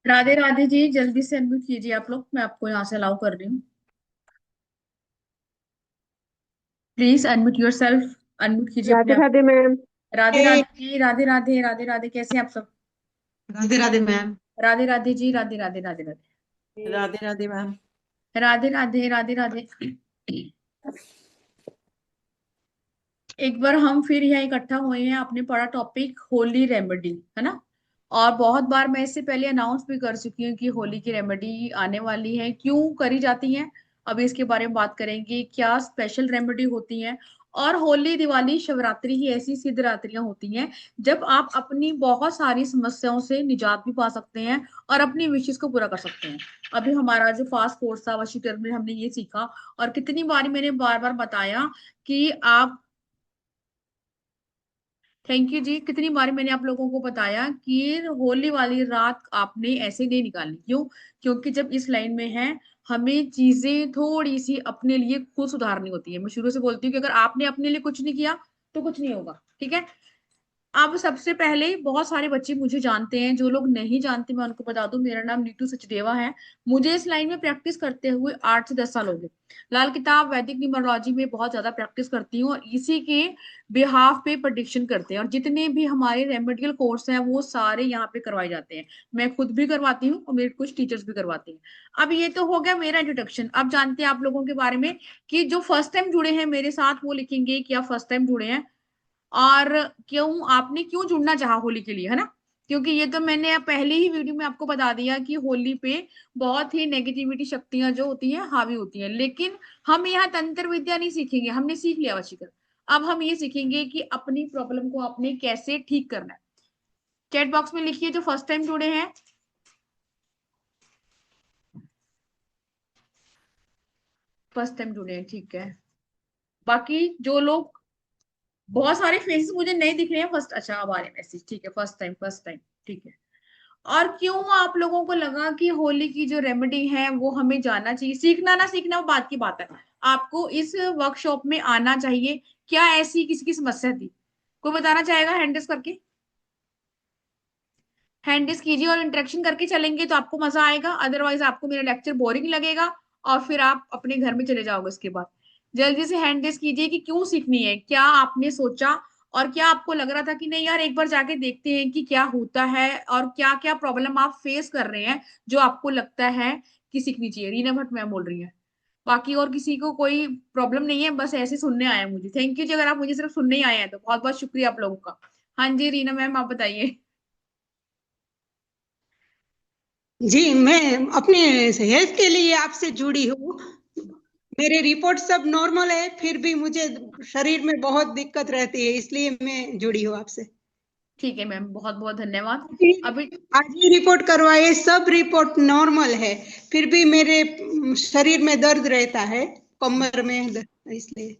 राधे राधे जी, जल्दी से अनम्यूट कीजिए आप लोग। मैं आपको यहाँ से अलाउ कर रही हूँ। Please unmute your self. Unmute कीजिए अपने राधे आप राधे मैम। को। राधे हे। राधे जी, राधे राधे, राधे राधे। कैसे हैं आप सब? राधे राधे मैम। राधे राधे जी, राधे राधे, राधे राधे। राधे राधे मैम। राधे राधे, राधे राधे। एक बार हम फिर यहाँ इकट्ठा हुए हैं। आपने पढ़ा टॉपिक होली रेमेडी, है ना? और बहुत बार मैं इससे पहले अनाउंस भी कर चुकी हूँ कि होली की रेमेडी आने वाली है, क्यों करी जाती है। अभी इसके बारे में बात करेंगे, क्या स्पेशल रेमेडी होती है। और होली, दिवाली, शिवरात्रि ही ऐसी सिद्ध रात्रियां होती हैं जब आप अपनी बहुत सारी समस्याओं से निजात भी पा सकते हैं और अपनी विशेष को पूरा कर सकते हैं। अभी हमारा जो फास्ट कोर्स था वशीकरण में हमने ये सीखा। और कितनी बार मैंने बार बार बताया कि आप, थैंक यू जी, कितनी बार मैंने आप लोगों को बताया कि होली वाली रात आपने ऐसे नहीं निकालनी। क्यों? क्योंकि जब इस लाइन में है, हमें चीजें थोड़ी सी अपने लिए खुद सुधारनी होती है। मैं शुरू से बोलती हूँ कि अगर आपने अपने लिए कुछ नहीं किया तो कुछ नहीं होगा, ठीक है? अब सबसे पहले, बहुत सारे बच्चे मुझे जानते हैं, जो लोग नहीं जानते मैं उनको बता दूं, मेरा नाम नीतू सचदेवा है। मुझे इस लाइन में प्रैक्टिस करते हुए 8 से 10 साल हो गए। लाल किताब वैदिक न्यूमरोलॉजी में बहुत ज्यादा प्रैक्टिस करती हूँ और इसी के बिहाफ पे प्रेडिक्शन करते हैं। और जितने भी हमारे रेमेडियल कोर्स हैं वो सारे यहाँ पे करवाए जाते हैं। मैं खुद भी करवाती हूँ और मेरे कुछ टीचर्स भी करवाते हैं। अब ये तो हो गया मेरा इंट्रोडक्शन। अब जानते हैं आप लोगों के बारे में कि जो फर्स्ट टाइम जुड़े हैं मेरे साथ वो लिखेंगे कि आप फर्स्ट टाइम जुड़े हैं। और क्यों आपने क्यों जुड़ना चाहा होली के लिए, है ना? क्योंकि ये तो मैंने अब पहले ही वीडियो में आपको बता दिया कि होली पे बहुत ही नेगेटिविटी शक्तियां जो होती हैं हावी होती हैं। लेकिन हम यहाँ तंत्र विद्या नहीं सीखेंगे, हमने सीख लिया वशीकर। अब हम ये सीखेंगे कि अपनी प्रॉब्लम को आपने कैसे ठीक करना है। चैट बॉक्स में लिखिए जो फर्स्ट टाइम जुड़े हैं। फर्स्ट टाइम जुड़े हैं, ठीक है। बाकी जो लोग, बहुत सारे फेसेस मुझे नहीं दिख रहे हैं फर्स्ट, अच्छा अब आ रहे मैसेज, ठीक है। फर्स्ट टाइम, फर्स्ट टाइम, ठीक है। और क्यों आप लोगों को लगा कि होली की जो रेमेडी है वो हमें जानना चाहिए? सीखना ना सीखना वो बात की बात है। आपको इस वर्कशॉप में आना चाहिए। क्या ऐसी किसी की समस्या थी? कोई बताना चाहेगा हैंड रेस करके? हैंड रेस कीजिए और इंटरेक्शन करके चलेंगे तो आपको मजा आएगा, अदरवाइज आपको मेरा लेक्चर बोरिंग लगेगा और फिर आप अपने घर में चले जाओगे उसके बाद। जल्दी से हैंड रेस कीजिए कि क्यों सीखनी है, क्या आपने सोचा। और क्या आपको लग रहा था कि नहीं यार, एक बार जाके देखते हैं कि क्या होता है और क्या क्या प्रॉब्लम आप फेस कर रहे हैं जो आपको लगता है कि सीखनी चाहिए। रीना भट्ट मैम बोल रही है। बाकी और किसी को कोई प्रॉब्लम नहीं है, बस ऐसे सुनने आया है मुझे। थैंक यू जी, अगर आप मुझे सिर्फ सुनने ही आए हैं तो बहुत बहुत शुक्रिया आप लोगों का। हाँ जी रीना मैम, आप बताइए। जी, मैं अपने हेल्थ के लिए आपसे जुड़ी हूँ। मेरे रिपोर्ट सब नॉर्मल है, फिर भी मुझे शरीर में बहुत दिक्कत रहती है, इसलिए मैं जुड़ी हूँ आपसे। ठीक है मैम, बहुत बहुत धन्यवाद। अभी अभी आज ही रिपोर्ट करवाए, सब रिपोर्ट नॉर्मल है। फिर भी मेरे शरीर में दर्द रहता है, कमर में इसलिए।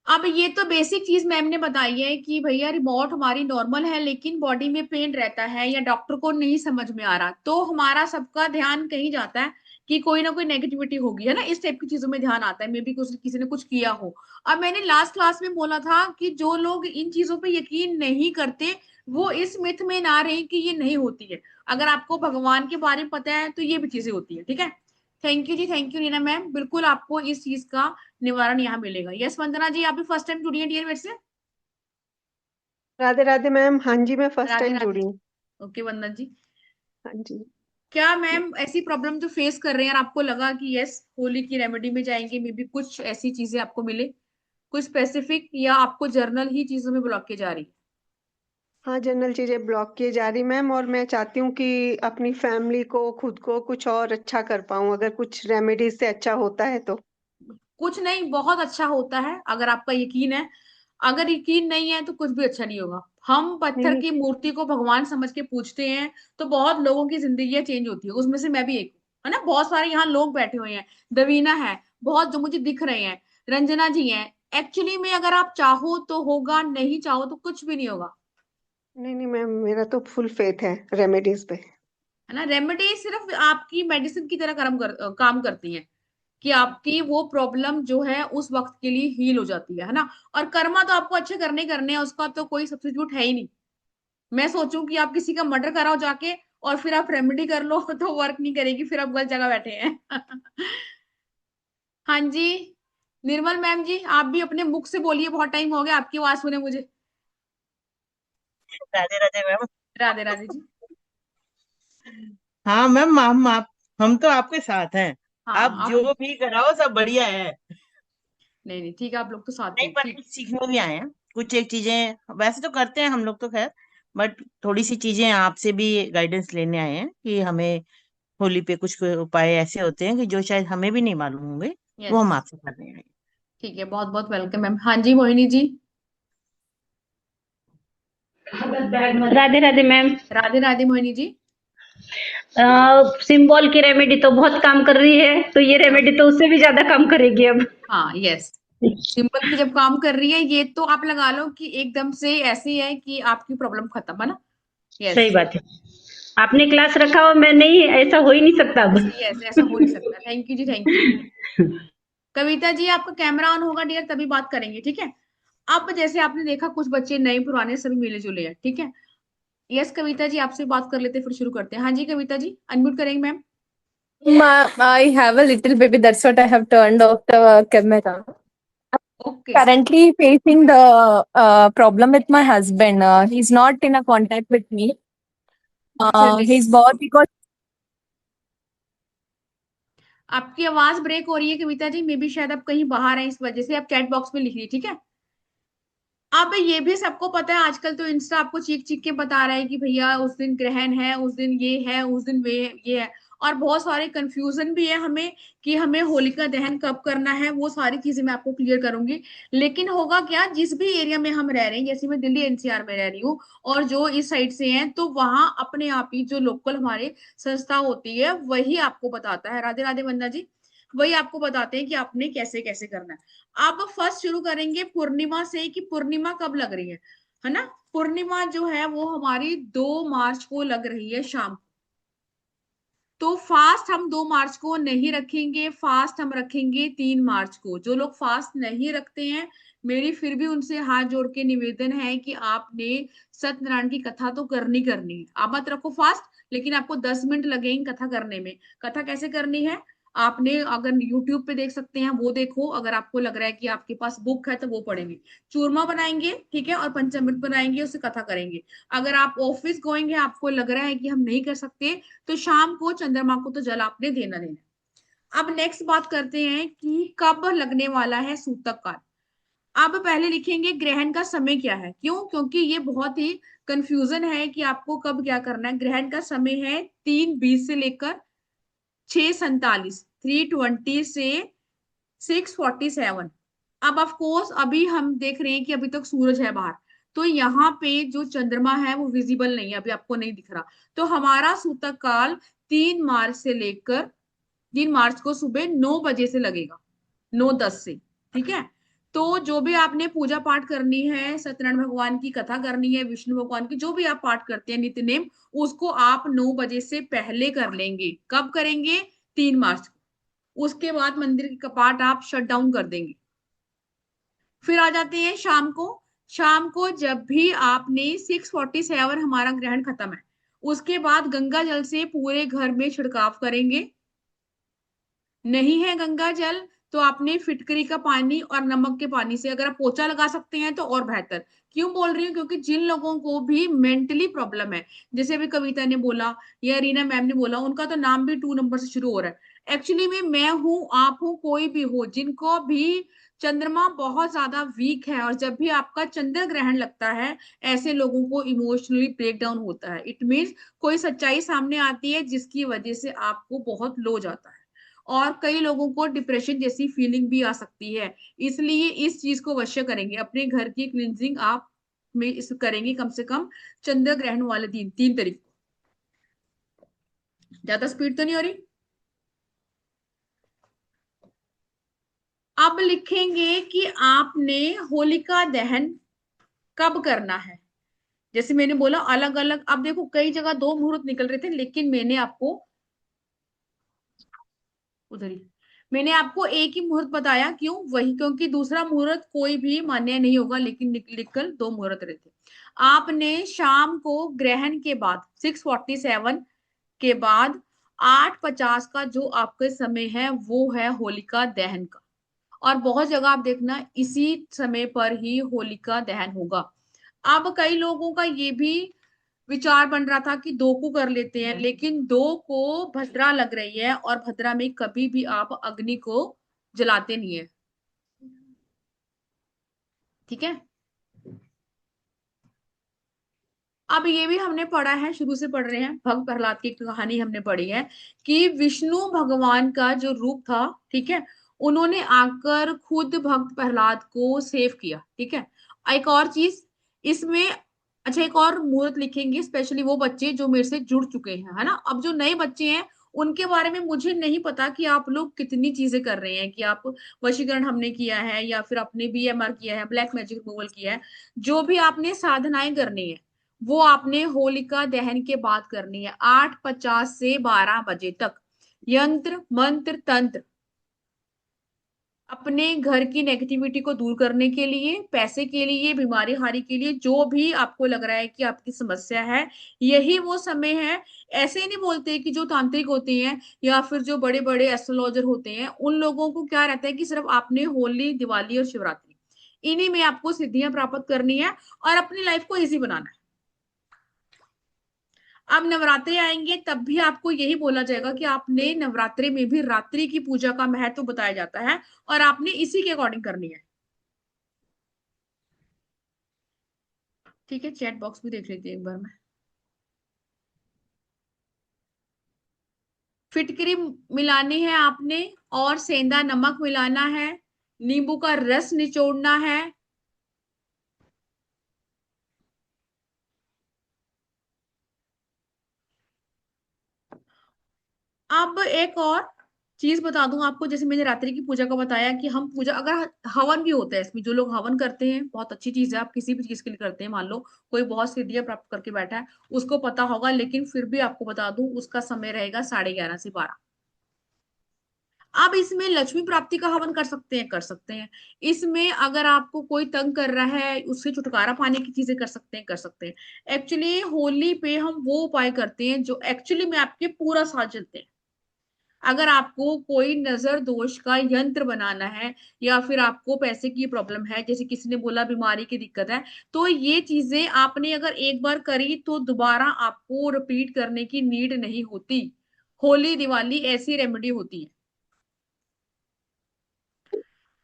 अब ये तो बेसिक चीज मैम ने बताई है कि भैया रिपोर्ट हमारी नॉर्मल है लेकिन बॉडी में पेन रहता है या डॉक्टर को नहीं समझ में आ रहा, तो हमारा सबका ध्यान कहीं जाता है कि कोई ना कोई नेगेटिविटी होगी, है ना? इस टाइप की चीजों में ध्यान आता है, मे बी कुछ किसी ने कुछ किया हो। अब मैंने लास्ट क्लास में बोला था कि जो लोग इन चीजों पे यकीन नहीं करते वो इस मिथ में ना रहे कि ये नहीं होती है। अगर आपको भगवान के बारे में पता है तो ये भी चीजें होती है, ठीक है। Thank you ji, thank you Reena ma'am. बिल्कुल आपको इस चीज का निवारण यहाँ मिलेगा। यस वंदना जी, आप भी फर्स्ट टाइम जुड़ी है डियर मेरे से? राधे राधे मैम। हाँ जी, मैं फर्स्ट राधे टाइम राधे जुड़ी जी। हूँ। ओके वंदना जी। हाँ जी। क्या मैम ऐसी प्रॉब्लम जो फेस कर रहे हैं और आपको लगा कि यस होली की रेमेडी में जाएंगे मे बी कुछ ऐसी चीजें आपको मिले, कुछ स्पेसिफिक, या आपको जर्नल ही चीजों में ब्लॉकेज आ रही है? हाँ, जनरल चीजें ब्लॉक किए जा रही मैम, और मैं चाहती हूँ कि अपनी फैमिली को, खुद को कुछ और अच्छा कर पाऊँ, अगर कुछ रेमेडीज से अच्छा होता है तो। कुछ नहीं, बहुत अच्छा होता है अगर आपका यकीन है। अगर यकीन नहीं है तो कुछ भी अच्छा नहीं होगा। हम नहीं पत्थर नहीं। की मूर्ति को भगवान समझ के पूजते हैं तो बहुत लोगों की जिंदगी चेंज होती है, उसमें से मैं भी एक हूँ, है ना? बहुत सारे यहाँ लोग बैठे हुए हैं, दवीना है, बहुत जो मुझे दिख रहे हैं, रंजना जी हैं। एक्चुअली में अगर आप चाहो तो होगा, नहीं चाहो तो कुछ भी नहीं होगा। नहीं नहीं मैम, मेरा तो फुल फेथ है रेमेडीज पे। है ना? रेमेडी सिर्फ आपकी मेडिसिन की तरह काम करती है कि आपकी वो प्रॉब्लम जो है उस वक्त के लिए हील हो जाती है ना? और कर्मा तो आपको अच्छे करने ही करने हैं, उसका तो कोई सब्स्टिट्यूट है ही नहीं। मैं सोचूं कि आप किसी का मर्डर कराओ जाके और फिर आप रेमेडी कर लो तो वर्क नहीं करेगी, फिर आप गलत जगह बैठे हैं। हाँ जी, निर्मल मैम जी, आप भी अपने मुख से बोलिए, बहुत टाइम हो गया आपकी आवाज सुने मुझे। राधे राधे मैम। राधे राधे जी। हाँ मैम, हम तो आपके साथ हैं। आप हाँ, जो आप भी कराओ सब बढ़िया है। नहीं नहीं ठीक है, आप लोग तो साथ नहीं, में पर ठीक। कुछ सीखने भी आए हैं। कुछ एक चीजें वैसे तो करते हैं हम लोग तो खैर, बट थोड़ी सी चीजें आपसे भी गाइडेंस लेने आए हैं कि हमें होली पे कुछ उपाय ऐसे होते हैं कि जो शायद हमें भी नहीं मालूम होंगे। वो यस, हम आपसे करने आए हैं। ठीक है, बहुत बहुत वेलकम मैम। हाँ जी मोहिनी जी। राधे राधे मैम। राधे राधे मोहिनी जी। सिंबल की रेमेडी तो बहुत काम कर रही है, तो ये रेमेडी तो उससे भी ज्यादा काम करेगी अब। हाँ यस, सिंपल की जब काम कर रही है ये, तो आप लगा लो कि एकदम से ऐसी है कि आपकी प्रॉब्लम खत्म है ना। सही यस, बात है। आपने क्लास रखा हो, मैं नहीं, ऐसा हो ही नहीं सकता अब। ऐसे यस, ऐसा हो नहीं सकता। Thank you ji, thank you. Kavita ji आपका कैमरा ऑन होगा डियर, तभी बात करेंगे, ठीक है। अब जैसे आपने देखा कुछ बच्चे नए पुराने सभी मिले जुले हैं, ठीक है। यस कविता जी, आपसे बात कर लेते हैं, फिर शुरू करते हैं। हाँ जी कविता जी, अनम्यूट करेंगे ma'am. I have a little baby. That's what I have turned off the camera. Okay, Currently facing the problem with my husband. He's not in a contact with me. अच्छा जी, He's बहुत ही आपकी आवाज break हो रही है Kavita ji, may be शायद आप कहीं बाहर हैं, इस वजह से आप चैट बॉक्स में लिख रही, ठीक है। अब ये भी सबको पता है, आजकल तो इंस्टा आपको चीख चीख के बता रहा है कि भैया उस दिन ग्रहण है, उस दिन ये है, उस दिन वे ये है। और बहुत सारे कंफ्यूजन भी है हमें कि हमें होलिका दहन कब करना है, वो सारी चीजें मैं आपको क्लियर करूंगी। लेकिन होगा क्या, जिस भी एरिया में हम रह रहे हैं, जैसे मैं दिल्ली एनसीआर में रह रही हूँ और जो इस साइड से हैं, तो वहां अपने आप ही जो लोकल हमारे संस्था होती है वही आपको बताता है। राधे राधे वंदना जी, वही आपको बताते हैं कि आपने कैसे कैसे करना है। अब फर्स्ट शुरू करेंगे पूर्णिमा से, कि पूर्णिमा कब लग रही है ना। पूर्णिमा जो है वो हमारी 2 मार्च को लग रही है शाम को। तो फास्ट हम 2 मार्च को नहीं रखेंगे, फास्ट हम रखेंगे 3 मार्च को। जो लोग फास्ट नहीं रखते हैं, मेरी फिर भी उनसे हाथ जोड़ के निवेदन है कि आपने सत्यनारायण की कथा तो करनी करनी है। आप मत रखो फास्ट, लेकिन आपको 10 मिनट लगेंगे कथा करने में। कथा कैसे करनी है, आपने अगर यूट्यूब पे देख सकते हैं वो देखो, अगर आपको लग रहा है कि आपके पास बुक है तो वो पढ़ेंगे। चूरमा बनाएंगे, ठीक है, और पंचामृत बनाएंगे, उससे कथा करेंगे। अगर आप ऑफिस गोइंग है, आपको लग रहा है कि हम नहीं कर सकते, तो शाम को चंद्रमा को तो जल आपने देना देना। अब नेक्स्ट बात करते हैं कि कब लगने वाला है सूतक काल। अब पहले लिखेंगे ग्रहण का समय क्या है, क्यों, क्योंकि ये बहुत ही कंफ्यूजन है कि आपको कब क्या करना है। ग्रहण का समय है 3:20 से लेकर 6:47, 3:20 से 6:47। अब ऑफ कोर्स अभी हम देख रहे हैं कि अभी तक सूरज है बाहर, तो यहाँ पे जो चंद्रमा है वो विजिबल नहीं है, अभी आपको नहीं दिख रहा। तो हमारा सूतक काल 3 मार्च से लेकर 3 मार्च को सुबह 9 बजे से लगेगा, 9:10 से, ठीक है। तो जो भी आपने पूजा पाठ करनी है, सत्यनारायण भगवान की कथा करनी है, विष्णु भगवान की जो भी आप पाठ करते हैं नित्य नेम, उसको आप 9 बजे से पहले कर लेंगे। कब करेंगे, 3 मार्च को। उसके बाद मंदिर के कपाट आप शट डाउन कर देंगे। फिर आ जाते हैं शाम को। शाम को जब भी आपने 6:47, हमारा ग्रहण खत्म है, उसके बाद गंगा जल से पूरे घर में छिड़काव करेंगे। नहीं है गंगा जल, तो आपने फिटकरी का पानी और नमक के पानी से अगर आप पोछा लगा सकते हैं तो और बेहतर। क्यों बोल रही हूँ, क्योंकि जिन लोगों को भी मेंटली प्रॉब्लम है, जैसे अभी कविता ने बोला या रीना मैम ने बोला, उनका तो नाम भी 2 नंबर से शुरू हो रहा है। एक्चुअली में मैं हूं, आप हूं, कोई भी हो, जिनको भी चंद्रमा बहुत ज्यादा वीक है और जब भी आपका चंद्र ग्रहण लगता है, ऐसे लोगों को इमोशनली ब्रेक डाउन होता है। इट मीन्स कोई सच्चाई सामने आती है जिसकी वजह से आपको बहुत लो जाता है, और कई लोगों को डिप्रेशन जैसी फीलिंग भी आ सकती है। इसलिए इस चीज को अवश्य करेंगे, अपने घर की क्लींजिंग आप में इस करेंगे कम से कम चंद्र ग्रहण वाले दिन, 3 तारीख को। ज्यादा स्पीड तो नहीं हो रही। अब लिखेंगे कि आपने होलिका दहन कब करना है। जैसे मैंने बोला अलग अलग, अब देखो कई जगह 2 मुहूर्त निकल रहे थे, लेकिन मैंने आपको उधर ही, मैंने आपको एक ही मुहूर्त बताया, क्यों, वही, क्योंकि दूसरा मुहूर्त कोई भी मान्य नहीं होगा, लेकिन निकल 2 मुहूर्त रहते। आपने शाम को ग्रहण के बाद 6:47 के बाद 8:50 का जो आपके समय है वो है होलिका दहन का। और बहुत जगह आप देखना इसी समय पर ही होलिका दहन होगा। अब कई लोगों का ये भी विचार बन रहा था कि 2 को कर लेते हैं, लेकिन 2 को भद्रा लग रही है और भद्रा में कभी भी आप अग्नि को जलाते नहीं है। ठीक है। अब ये भी हमने पढ़ा है, शुरू से पढ़ रहे हैं, भक्त प्रहलाद की कहानी हमने पढ़ी है कि विष्णु भगवान का जो रूप था, ठीक है, उन्होंने आकर खुद भक्त प्रहलाद को सेव किया। ठीक है। एक और चीज इसमें, अच्छा एक और मुहूर्त लिखेंगे स्पेशली वो बच्चे जो मेरे से जुड़ चुके हैं, है ना। अब जो नए बच्चे हैं उनके बारे में मुझे नहीं पता कि आप लोग कितनी चीजें कर रहे हैं, कि आप वशीकरण हमने किया है या फिर आपने बीएमआर किया है, ब्लैक मैजिक रिमूवल किया है, जो भी आपने साधनाएं करनी है वो आपने होलिका दहन के बाद करनी है 8:50 से 12 बजे तक। यंत्र मंत्र तंत्र अपने घर की नेगेटिविटी को दूर करने के लिए, पैसे के लिए, बीमारी हारी के लिए, जो भी आपको लग रहा है कि आपकी समस्या है, यही वो समय है। ऐसे नहीं बोलते कि जो तांत्रिक होते हैं या फिर जो बड़े बड़े एस्ट्रोलॉजर होते हैं उन लोगों को क्या रहता है कि सिर्फ आपने होली, दिवाली और शिवरात्रि, इन्हीं में आपको सिद्धियां प्राप्त करनी है और अपनी लाइफ को इजी बनाना है। अब नवरात्रे आएंगे तब भी आपको यही बोला जाएगा कि आपने नवरात्रे में भी रात्रि की पूजा का महत्व बताया जाता है और आपने इसी के अकॉर्डिंग करनी है। ठीक है, चैट बॉक्स भी देख लेती है एक बार मैं। फिटकरी मिलानी है आपने और सेंधा नमक मिलाना है, नींबू का रस निचोड़ना है। अब एक और चीज बता दूं आपको, जैसे मैंने रात्रि की पूजा का बताया कि हम पूजा, अगर हवन भी होता है इसमें, जो लोग हवन करते हैं बहुत अच्छी चीज है, आप किसी भी चीज के लिए करते हैं, मान लो कोई बहुत सिद्धियां प्राप्त करके बैठा है उसको पता होगा, लेकिन फिर भी आपको बता दूं उसका समय रहेगा 11:30 से 12। आप इसमें लक्ष्मी प्राप्ति का हवन कर सकते हैं, कर सकते हैं। इसमें अगर आपको कोई तंग कर रहा है उससे छुटकारा पाने की चीजें कर सकते हैं, कर सकते हैं। एक्चुअली होली पे हम वो उपाय करते हैं जो एक्चुअली में आपके पूरा साथ चलते हैं। अगर आपको कोई नजर दोष का यंत्र बनाना है या फिर आपको पैसे की प्रॉब्लम है, जैसे किसी ने बोला बीमारी की दिक्कत है, तो ये चीजें आपने अगर एक बार करी तो दोबारा आपको रिपीट करने की नीड नहीं होती। होली दिवाली ऐसी रेमेडी होती है।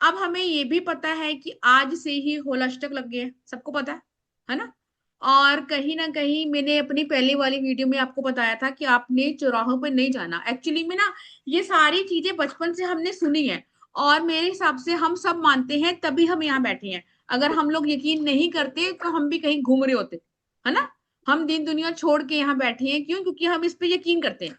अब हमें ये भी पता है कि आज से ही होलाष्टक लग गए हैं, सबको पता है ना। और कहीं ना कहीं मैंने अपनी पहले वाली वीडियो में आपको बताया था कि आपने चौराहों पर नहीं जाना। एक्चुअली में ना ये सारी चीजें बचपन से हमने सुनी है और मेरे हिसाब से हम सब मानते हैं तभी हम यहाँ बैठे हैं। अगर हम लोग यकीन नहीं करते तो हम भी कहीं घूम रहे होते, है ना। हम दिन दुनिया छोड़ के यहाँ बैठे हैं, क्यों? क्योंकि हम इस पे यकीन करते हैं।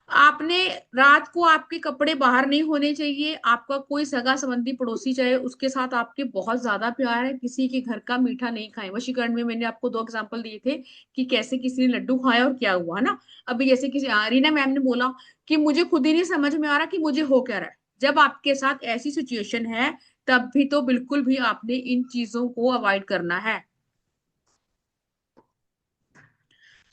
आपने रात को आपके कपड़े बाहर नहीं होने चाहिए। आपका कोई सगा संबंधी पड़ोसी चाहे उसके साथ आपके बहुत ज्यादा प्यार है, किसी के घर का मीठा नहीं खाएं। वशीकरण में मैंने आपको 2 एग्जांपल दिए थे कि कैसे किसी ने लड्डू खाया और क्या हुआ, है ना। अभी जैसे किसी रीना मैम ने बोला कि मुझे खुद ही नहीं समझ में आ रहा कि मुझे हो क्या रहा है। जब आपके साथ ऐसी सिचुएशन है तब भी तो बिल्कुल भी आपने इन चीजों को अवॉइड करना है।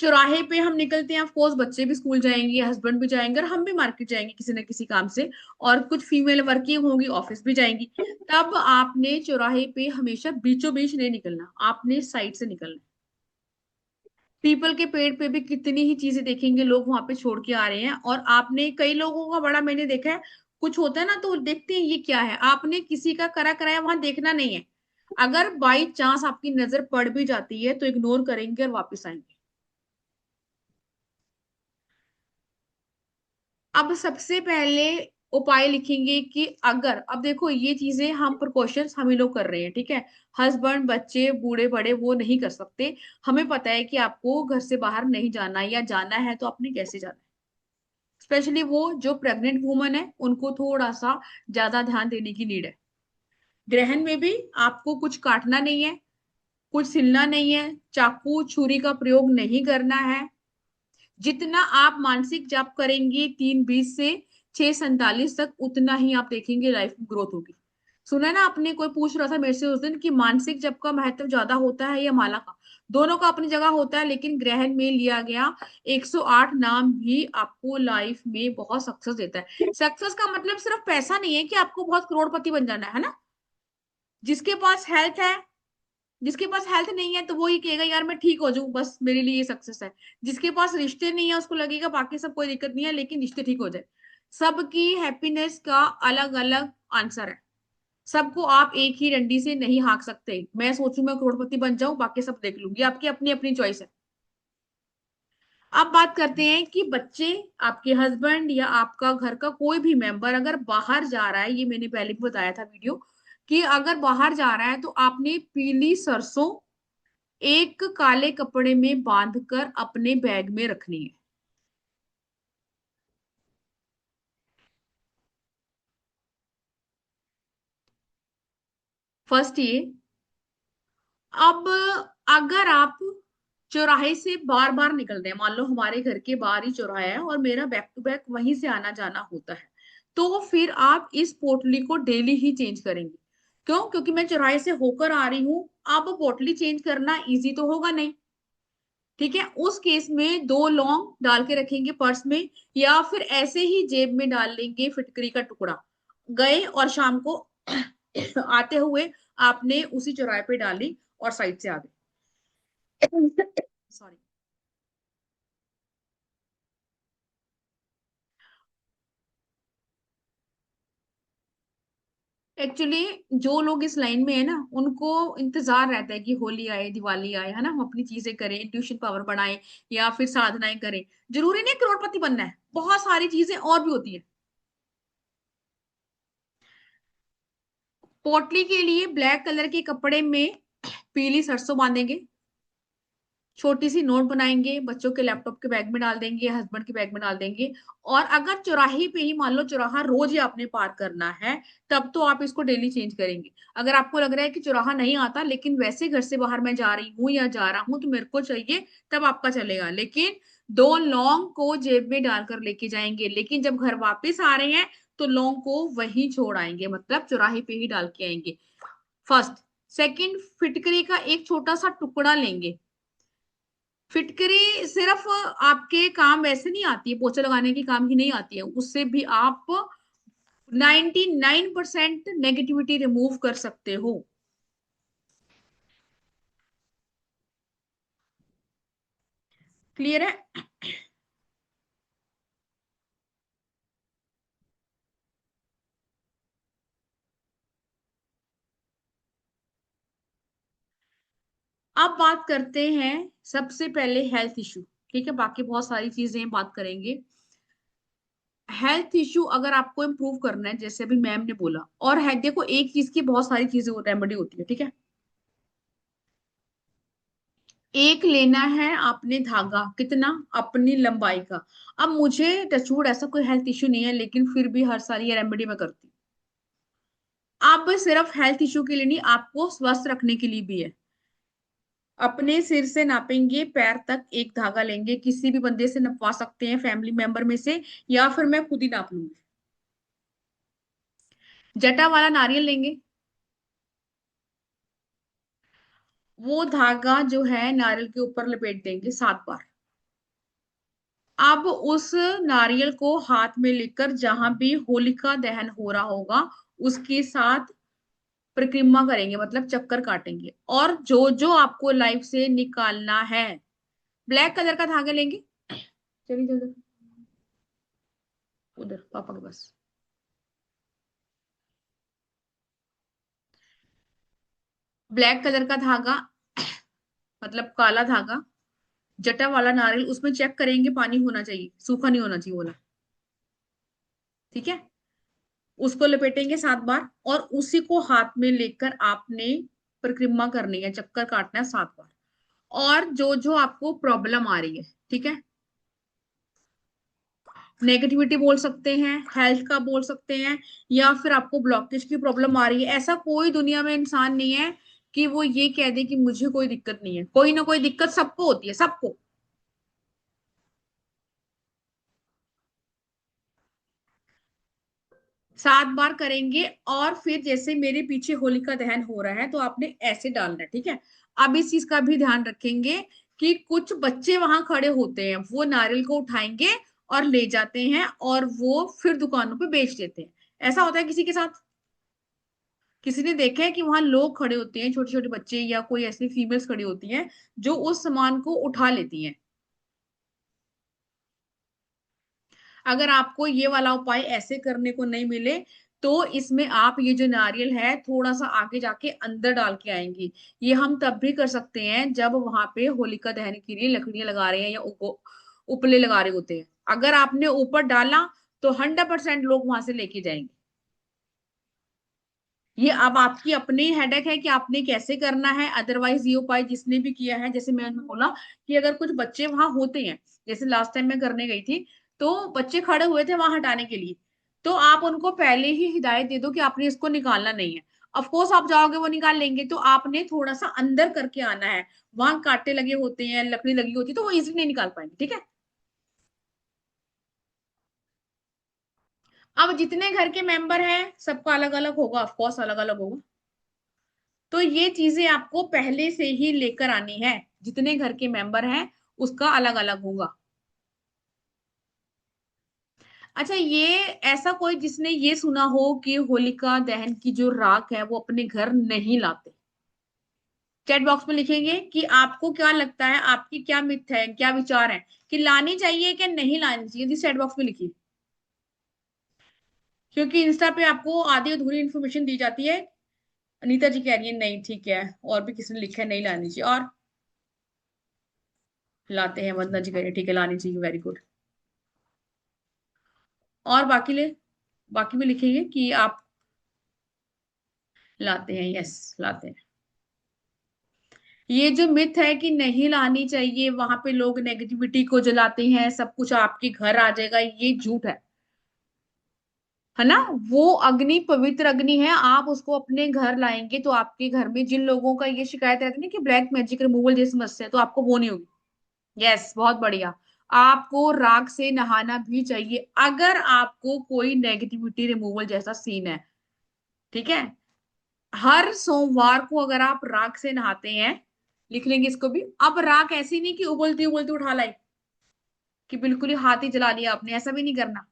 चौराहे पे हम निकलते हैं, ऑफ कोर्स बच्चे भी स्कूल जाएंगे, हस्बैंड भी जाएंगे और हम भी मार्केट जाएंगे किसी ना किसी काम से, और कुछ फीमेल वर्किंग होंगी ऑफिस भी जाएंगी। तब आपने चौराहे पे हमेशा बीचों बीच नहीं निकलना, आपने साइड से निकलना। पीपल के पेड़ पे भी कितनी ही चीजें देखेंगे लोग वहां पे छोड़ के आ रहे हैं, और आपने कई लोगों का बड़ा मैंने देखा है, कुछ होता है ना तो देखते हैं ये क्या है, आपने किसी का करा कराया वहां देखना नहीं है। अगर बाई चांस आपकी नजर पड़ भी जाती है तो इग्नोर करेंगे और वापस आएंगे। अब सबसे पहले उपाय लिखेंगे कि अगर, अब देखो ये चीजें हम प्रिकॉशंस हम ही लोग कर रहे हैं, ठीक है। हस्बैंड, बच्चे, बूढ़े बड़े वो नहीं कर सकते। हमें पता है कि आपको घर से बाहर नहीं जाना, या जाना है तो आपने कैसे जाना है। स्पेशली वो जो प्रेग्नेंट वुमन है उनको थोड़ा सा ज्यादा ध्यान देने की नीड है। ग्रहण में भी आपको कुछ काटना नहीं है, कुछ सिलना नहीं है, चाकू छुरी का प्रयोग नहीं करना है। जितना आप मानसिक जाप करेंगे 3:20 से 6:47 तक, उतना ही आप देखेंगे लाइफ में ग्रोथ होगी। सुना है ना आपने, कोई पूछ रहा था मेरे से उस दिन कि मानसिक जप का महत्व ज्यादा होता है या माला का। दोनों का अपनी जगह होता है, लेकिन ग्रहण में लिया गया 108 नाम भी आपको लाइफ में बहुत सक्सेस देता है। सक्सेस का मतलब सिर्फ पैसा नहीं है कि आपको बहुत करोड़पति बन जाना है ना। जिसके पास हेल्थ है, जिसके पास हेल्थ नहीं है तो वो ये कहेगा यार मैं ठीक हो जाऊं बस मेरे लिए ये सक्सेस है। जिसके पास रिश्ते नहीं है उसको लगेगा बाकी सब कोई दिक्कत नहीं है लेकिन रिश्ते ठीक हो जाए। सबकी हैप्पीनेस का अलग अलग आंसर है। सबको आप एक ही डंडी से नहीं हाँक सकते। मैं सोचूं मैं करोड़पति बन जाऊं बाकी सब देख लूंगी, आपकी अपनी अपनी चॉइस है। अब बात करते हैं कि बच्चे, आपके हस्बैंड या आपका घर का कोई भी मेंबर अगर बाहर जा रहा है, ये मैंने पहले भी बताया था वीडियो, कि अगर बाहर जा रहा है तो आपने पीली सरसों एक काले कपड़े में बांधकर अपने बैग में रखनी है। फर्स्ट ये। अब अगर आप चौराहे से बार बार निकल रहे हैं, मान लो हमारे घर के बाहर ही चौराहा है और मेरा बैक टू बैक वहीं से आना जाना होता है, तो फिर आप इस पोटली को डेली ही चेंज करेंगे। क्यों? क्योंकि मैं चौराहे से होकर आ रही हूं। अब पोटली चेंज करना इजी तो होगा नहीं। ठीक है, उस केस में 2 लौंग डाल के रखेंगे पर्स में, या फिर ऐसे ही जेब में डाल लेंगे फिटकरी का टुकड़ा। गए और शाम को आते हुए आपने उसी चौराहे पे डाली और साइड से आ गए। सॉरी। एक्चुअली जो लोग इस लाइन में है ना उनको इंतजार रहता है कि होली आए, दिवाली आए, है ना, हम अपनी चीजें करें, ट्यूशन पावर बढ़ाएं या फिर साधनाएं करें। जरूरी नहीं करोड़पति बनना है, बहुत सारी चीजें और भी होती है। पोटली के लिए ब्लैक कलर के कपड़े में पीली सरसों बांधेंगे, छोटी सी नोट बनाएंगे, बच्चों के लैपटॉप के बैग में डाल देंगे, हस्बैंड के बैग में डाल देंगे। और अगर चौराहे पे ही, मान लो चौराहा रोज ही आपने पार करना है, तब तो आप इसको डेली चेंज करेंगे। अगर आपको लग रहा है कि चौराहा नहीं आता लेकिन वैसे घर से बाहर मैं जा रही हूँ या जा रहा हूँ तो मेरे को चाहिए, तब आपका चलेगा। लेकिन 2 लौंग को जेब में डालकर लेके जाएंगे, लेकिन जब घर वापस आ रहे हैं तो लौंग को वहीं छोड़ आएंगे, मतलब चौराहे पे ही डाल के आएंगे। फर्स्ट। सेकंड, फिटकरी का एक छोटा सा टुकड़ा लेंगे। फिटकरी सिर्फ आपके काम वैसे नहीं आती है, पोछा लगाने के काम ही नहीं आती है, उससे भी आप 99% नेगेटिविटी रिमूव कर सकते हो। क्लियर है? अब बात करते हैं सबसे पहले हेल्थ इशू। ठीक है, बाकी बहुत सारी चीजें बात करेंगे। हेल्थ इशू अगर आपको इम्प्रूव करना है, जैसे अभी मैम ने बोला, और है देखो एक चीज की बहुत सारी चीजें रेमेडी होती है। ठीक है, एक लेना है आपने धागा, कितना? अपनी लंबाई का। अब मुझे टचवुड ऐसा कोई हेल्थ इश्यू नहीं है लेकिन फिर भी हर साल ये रेमेडी मैं करती हूँ। अब सिर्फ हेल्थ इश्यू के लिए नहीं, आपको स्वस्थ रखने के लिए भी है। अपने सिर से नापेंगे पैर तक, एक धागा लेंगे, किसी भी बंदे से नपवा सकते हैं फैमिली मेंबर में से, या फिर मैं खुद ही नाप लूंगी। जटा वाला नारियल लेंगे, वो धागा जो है नारियल के ऊपर लपेट देंगे 7 बार। अब उस नारियल को हाथ में लेकर जहां भी होलिका दहन हो रहा होगा उसके साथ परिक्रमा करेंगे, मतलब चक्कर काटेंगे। और जो जो आपको लाइफ से निकालना है, ब्लैक कलर का धागा लेंगे। चलिए जल्दी उधर पापा के पास। ब्लैक कलर का धागा, मतलब काला धागा, जटा वाला नारियल, उसमें चेक करेंगे पानी होना चाहिए, सूखा नहीं होना चाहिए वाला। ठीक है, उसको लपेटेंगे 7 बार और उसी को हाथ में लेकर आपने परिक्रमा करनी है, चक्कर काटना है 7 बार। और जो जो आपको प्रॉब्लम आ रही है, ठीक है, नेगेटिविटी बोल सकते हैं, हेल्थ का बोल सकते हैं, या फिर आपको ब्लॉकेज की प्रॉब्लम आ रही है, ऐसा कोई दुनिया में इंसान नहीं है कि वो ये कह दे कि मुझे कोई दिक्कत नहीं है। कोई ना कोई दिक्कत सबको होती है, सबको। 7 बार करेंगे, और फिर जैसे मेरे पीछे होलिका दहन हो रहा है तो आपने ऐसे डालना है, ठीक है। अब इस चीज का भी ध्यान रखेंगे कि कुछ बच्चे वहां खड़े होते हैं, वो नारियल को उठाएंगे और ले जाते हैं और वो फिर दुकानों पे बेच देते हैं। ऐसा होता है किसी के साथ? किसी ने देखा है कि वहां लोग खड़े होते हैं, छोटे छोटे बच्चे या कोई ऐसी फीमेल्स खड़ी होती हैं जो उस सामान को उठा लेती हैं? अगर आपको ये वाला उपाय ऐसे करने को नहीं मिले, तो इसमें आप ये जो नारियल है थोड़ा सा आगे जाके अंदर डाल के आएंगी। ये हम तब भी कर सकते हैं जब वहां पे होलिका दहन के लिए लकड़ियां लगा रहे हैं या उपले लगा रहे होते हैं। अगर आपने ऊपर डाला तो 100% लोग वहां से लेके जाएंगे। ये अब आपकी अपनी हेडेक है कि आपने कैसे करना है। अदरवाइज ये उपाय जिसने भी किया है, जैसे मैंने बोला कि अगर कुछ बच्चे वहां होते हैं, जैसे लास्ट टाइम मैं करने गई थी तो बच्चे खड़े हुए थे वहां हटाने के लिए, तो आप उनको पहले ही हिदायत दे दो कि आपने इसको निकालना नहीं है। ऑफ कोर्स आप जाओगे वो निकाल लेंगे, तो आपने थोड़ा सा अंदर करके आना है। वहां कांटे लगे होते हैं, लकड़ी लगी होती है, तो वो इजिली नहीं निकाल पाएंगे, ठीक है। अब जितने घर के मेंबर हैं सबका अलग अलग होगा, ऑफ कोर्स अलग अलग होगा, तो ये चीजें आपको पहले से ही लेकर आनी है। जितने घर के मेंबर हैं उसका अलग अलग होगा। अच्छा, ये ऐसा कोई जिसने ये सुना हो कि होलिका दहन की जो राख है वो अपने घर नहीं लाते? चैट बॉक्स में लिखेंगे कि आपको क्या लगता है, आपकी क्या मिथ है, क्या विचार है कि लानी चाहिए कि नहीं लानी चाहिए। चैट बॉक्स में लिखिए, क्योंकि इंस्टा पे आपको आधी अधूरी इन्फॉर्मेशन दी जाती है। अनीता जी कह रही है नहीं ठीक है, और भी किसी ने लिखा है नहीं लानी चाहिए, और लाते हैं। वंदना जी कह रही है ठीक है लानी चाहिए, वेरी गुड। और बाकी में लिखेंगे कि आप लाते हैं, यस लाते हैं। ये जो मिथ है कि नहीं लानी चाहिए, वहां पे लोग नेगेटिविटी को जलाते हैं, सब कुछ आपके घर आ जाएगा, ये झूठ है ना। वो अग्नि पवित्र अग्नि है, आप उसको अपने घर लाएंगे तो आपके घर में जिन लोगों का ये शिकायत रहती है ना कि ब्लैक मैजिक रिमूवल जैसी समस्या है, तो आपको वो नहीं होगी। यस, बहुत बढ़िया। आपको राख से नहाना भी चाहिए अगर आपको कोई नेगेटिविटी रिमूवल जैसा सीन है, ठीक है। हर सोमवार को अगर आप राख से नहाते हैं, लिख लेंगे इसको भी। अब राख ऐसी नहीं कि उबलती उबलती उठा लाई, कि बिल्कुल ही हाथ ही जला लिया आपने, ऐसा भी नहीं करना।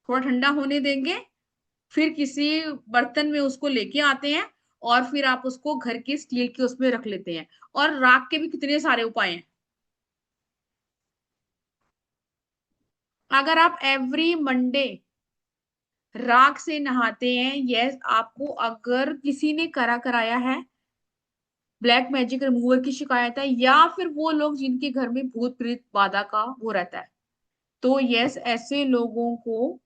थोड़ा ठंडा होने देंगे, फिर किसी बर्तन में उसको लेके आते हैं, और फिर आप उसको घर के स्टील के उसमें रख लेते हैं। और राख के भी कितने सारे उपाय हैं। अगर आप एवरी मंडे राख से नहाते हैं, यस, आपको अगर किसी ने कराया है, ब्लैक मैजिक रिमूवर की शिकायत है, या फिर वो लोग जिनके घर में भूत प्रेत बाधा का वो रहता है, तो यस, ऐसे लोगों को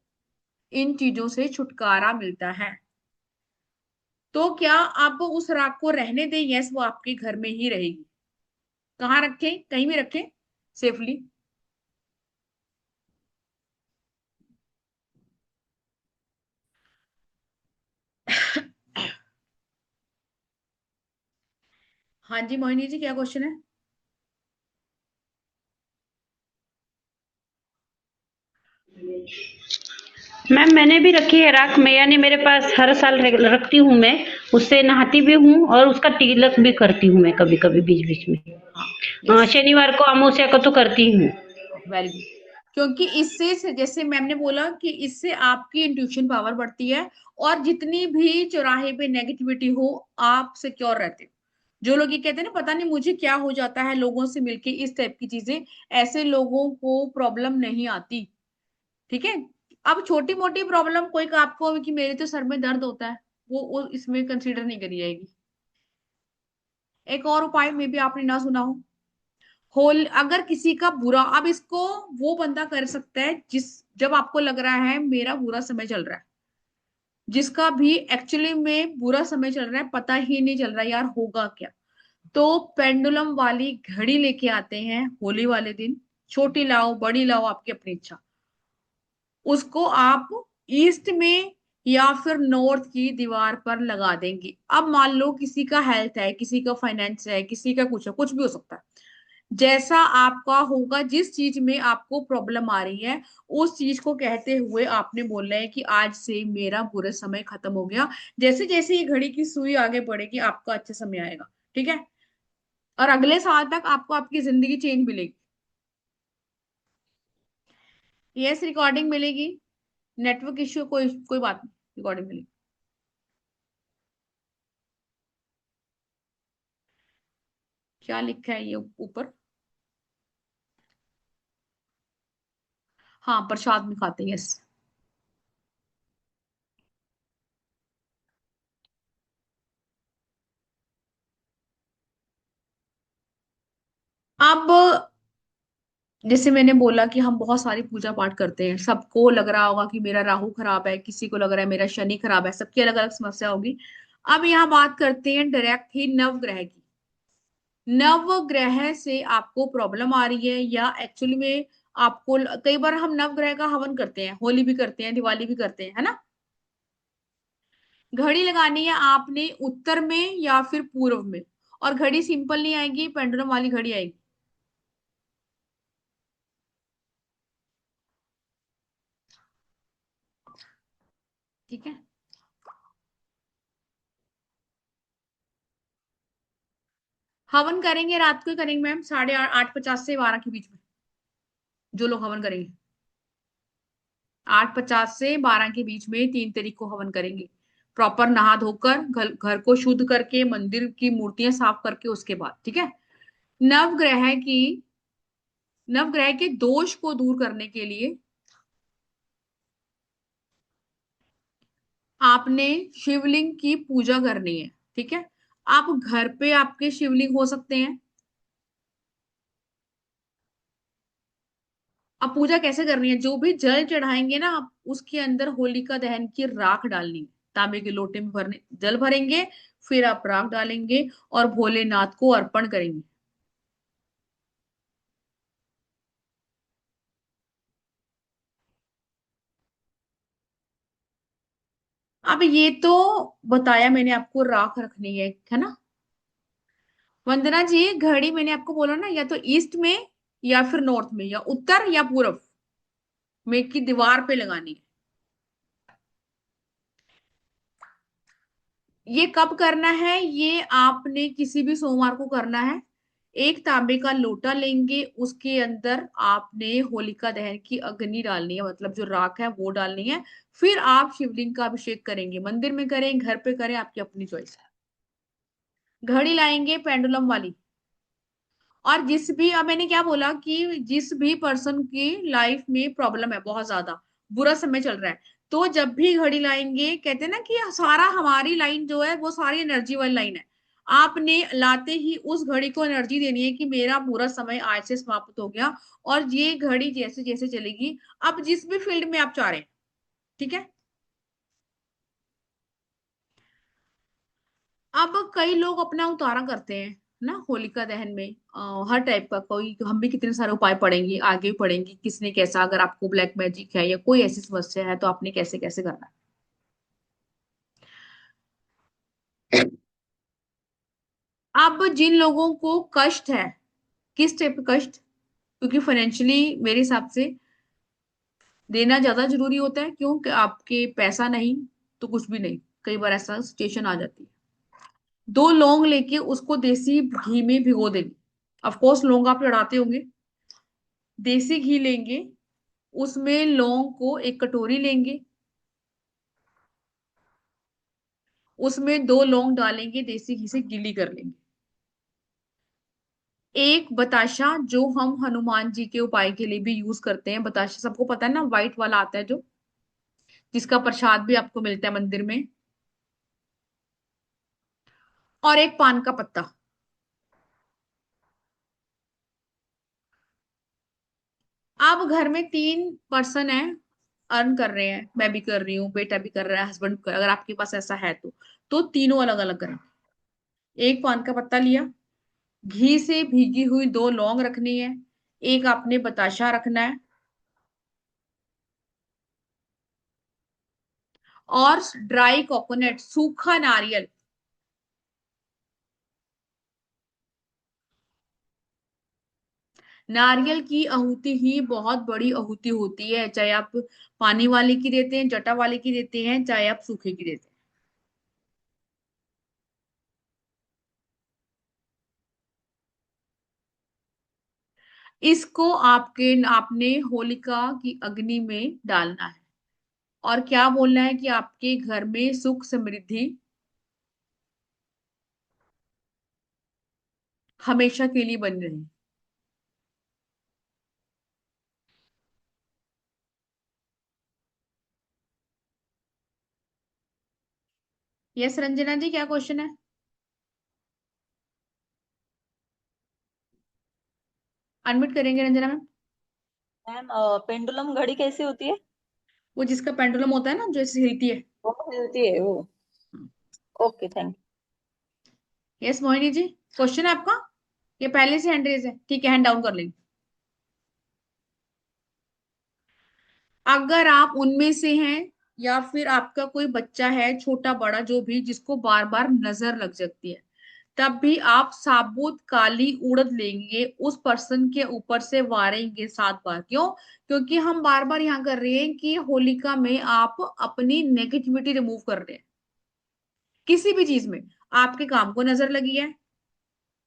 इन चीजों से छुटकारा मिलता है। तो क्या आप उस राख को रहने दें? यस, वो आपके घर में ही रहेगी। कहाँ रखें? कहीं भी रखें, सेफली। हाँ जी मोहिनी जी, क्या क्वेश्चन है? मैम मैंने भी रखी है राख, मैया ने मेरे पास हर साल रखती हूँ मैं, उससे नहाती भी हूँ और उसका तिलक भी करती हूँ मैं कभी कभी बीच बीच में। हाँ, यस, शनिवार को अमावस्या को तो करती हूँ। Very good. क्योंकि इससे जैसे मैम ने बोला कि इससे आपकी इंट्यूशन पावर बढ़ती है, और जितनी भी चौराहे पे नेगेटिविटी हो, आप सिक्योर रहते हो। जो लोग ये कहते हैं ना पता नहीं मुझे क्या हो जाता है लोगों से मिलके, इस टाइप की चीजें, ऐसे लोगों को प्रॉब्लम नहीं आती, ठीक है। अब छोटी मोटी प्रॉब्लम कोई का आपको कि मेरे तो सर में दर्द होता है, वो इसमें कंसीडर नहीं करी जाएगी। एक और उपाय में भी आपने ना सुना हो, होल अगर किसी का बुरा, अब इसको वो बंदा कर सकता है जब आपको लग रहा है मेरा बुरा समय चल रहा है, जिसका भी एक्चुअली में बुरा समय चल रहा है, पता ही नहीं चल रहा यार होगा क्या, तो पेंडुलम वाली घड़ी लेके आते हैं होली वाले दिन। छोटी लाओ बड़ी लाओ, आपकी अपनी इच्छा। उसको आप ईस्ट में या फिर नॉर्थ की दीवार पर लगा देंगे। अब मान लो किसी का हेल्थ है, किसी का फाइनेंस है, किसी का कुछ है, कुछ भी हो सकता है, जैसा आपका होगा, जिस चीज में आपको प्रॉब्लम आ रही है उस चीज को कहते हुए आपने बोलना है कि आज से मेरा बुरा समय खत्म हो गया। जैसे जैसे ये घड़ी की सुई आगे बढ़ेगी आपका अच्छा समय आएगा। ठीक है। और अगले साल तक आपको आपकी जिंदगी चेंज मिलेगी। यस, रिकॉर्डिंग मिलेगी। नेटवर्क इश्यू, कोई बात नहीं, रिकॉर्डिंग मिलेगी। क्या लिखा है ये ऊपर? हाँ, प्रसाद में खाते हैं, यस। अब जैसे मैंने बोला कि हम बहुत सारी पूजा पाठ करते हैं, सबको लग रहा होगा कि मेरा राहु खराब है, किसी को लग रहा है मेरा शनि खराब है, सबकी अलग अलग समस्या होगी। अब यहाँ बात करते हैं डायरेक्ट ही नवग्रह की। नवग्रह से आपको प्रॉब्लम आ रही है या एक्चुअली में आपको, कई बार हम नवग्रह का हवन करते हैं, होली भी करते हैं, दिवाली भी करते हैं, है ना। घड़ी लगानी है आपने उत्तर में या फिर पूर्व में। और घड़ी सिंपल नहीं आएगी, पेंडुलम वाली घड़ी आएगी। ठीक है। हवन करेंगे रात को ही करेंगे मैम, 8:30 से 12 के बीच में। जो लोग हवन करेंगे 8:50 से 12 के बीच में 3 तारीख को हवन करेंगे। प्रॉपर नहा धोकर घर को शुद्ध करके मंदिर की मूर्तियां साफ करके उसके बाद। ठीक है। नवग्रह की नवग्रह के दोष को दूर करने के लिए आपने शिवलिंग की पूजा करनी है। ठीक है। आप घर पे आपके शिवलिंग हो सकते हैं। अब पूजा कैसे करनी है? जो भी जल चढ़ाएंगे ना आप, उसके अंदर होलिका दहन की राख डालनी है। तांबे के लोटे में भरने जल भरेंगे, फिर आप राख डालेंगे और भोलेनाथ को अर्पण करेंगे। अब ये तो बताया मैंने आपको, राख रखनी है ना। वंदना जी, घड़ी मैंने आपको बोला ना, या तो ईस्ट में या फिर नॉर्थ में या उत्तर या पूर्व में की दीवार पे लगानी है। ये कब करना है? ये आपने किसी भी सोमवार को करना है। एक तांबे का लोटा लेंगे, उसके अंदर आपने होलिका दहन की अग्नि डालनी है, मतलब जो राख है वो डालनी है। फिर आप शिवलिंग का अभिषेक करेंगे। मंदिर में करें, घर पे करें, आपकी अपनी चॉइस है। घड़ी लाएंगे पेंडुलम वाली। और जिस भी, अब मैंने क्या बोला कि जिस भी पर्सन की लाइफ में प्रॉब्लम है, बहुत ज्यादा बुरा समय चल रहा है, तो जब भी घड़ी लाएंगे, कहते हैं ना कि सारा हमारी लाइन जो है वो सारी एनर्जी वाली लाइन है। आपने लाते ही उस घड़ी को एनर्जी देनी है कि मेरा बुरा समय आज से समाप्त हो गया। और ये घड़ी जैसे जैसे चलेगी, अब जिस भी फील्ड में आप चाह रहे हैं। ठीक है। अब कई लोग अपना उतारा करते हैं ना होलिका दहन में। हर टाइप का, कोई, हम भी कितने सारे उपाय पढ़ेंगे, आगे पढ़ेंगे किसने कैसा, अगर आपको ब्लैक मैजिक है या कोई ऐसी समस्या है तो आपने कैसे कैसे करना है। अब जिन लोगों को कष्ट है, किस टाइप का कष्ट, क्योंकि फाइनेंशियली मेरे हिसाब से देना ज्यादा जरूरी होता है, क्योंकि आपके पैसा नहीं तो कुछ भी नहीं, कई बार ऐसा सिचुएशन आ जाती है। 2 लौंग लेके उसको देसी घी में भिगो देंगे। ऑफ कोर्स लौंग आप चढ़ाते होंगे। देसी घी लेंगे, उसमें लौंग को एक कटोरी लेंगे, उसमें 2 लौंग डालेंगे, देसी घी से गीली कर लेंगे। एक बताशा, जो हम हनुमान जी के उपाय के लिए भी यूज करते हैं, बताशा सबको पता है ना, व्हाइट वाला आता है जो, जिसका प्रसाद भी आपको मिलता है मंदिर में। और एक पान का पत्ता। आप घर में 3 पर्सन है, अर्न कर रहे हैं, मैं भी कर रही हूँ, बेटा भी कर रहा है, हस्बैंड कर, अगर आपके पास ऐसा है तो तीनों अलग अलग करें। एक पान का पत्ता लिया, घी से भीगी हुई 2 लौंग रखनी है, एक आपने बताशा रखना है, और ड्राई कोकोनट, सूखा नारियल। नारियल की आहुति ही बहुत बड़ी आहुति होती है, चाहे आप पानी वाले की देते हैं, जटा वाले की देते हैं, चाहे आप सूखे की देते हैं। इसको आपने होलिका की अग्नि में डालना है और क्या बोलना है कि आपके घर में सुख समृद्धि हमेशा के लिए बनी रहे। यस रंजना जी, क्या क्वेश्चन है? अनम्यूट करेंगे रंजना मैम। मैम पेंडुलम घड़ी कैसी होती है? वो जिसका पेंडुलम होता है ना, जो ऐसे हिलती है। वो होती है वो। Okay thank yes Mohini ji, question है आपका? ये पहले से हैंड रेज है, ठीक है, हैंड डाउन कर लेंगे। अगर आप उनमें से हैं या फिर आपका कोई बच्चा है, छोटा बड़ा जो भी, जिसको बार बार नजर लग जाती है, तब भी आप साबुत काली उड़द लेंगे, उस पर्सन के ऊपर से वारेंगे 7 बार। क्यों? क्योंकि हम बार बार यहाँ कर रहे हैं कि होलिका में आप अपनी नेगेटिविटी रिमूव कर रहे हैं। किसी भी चीज में आपके काम को नजर लगी है,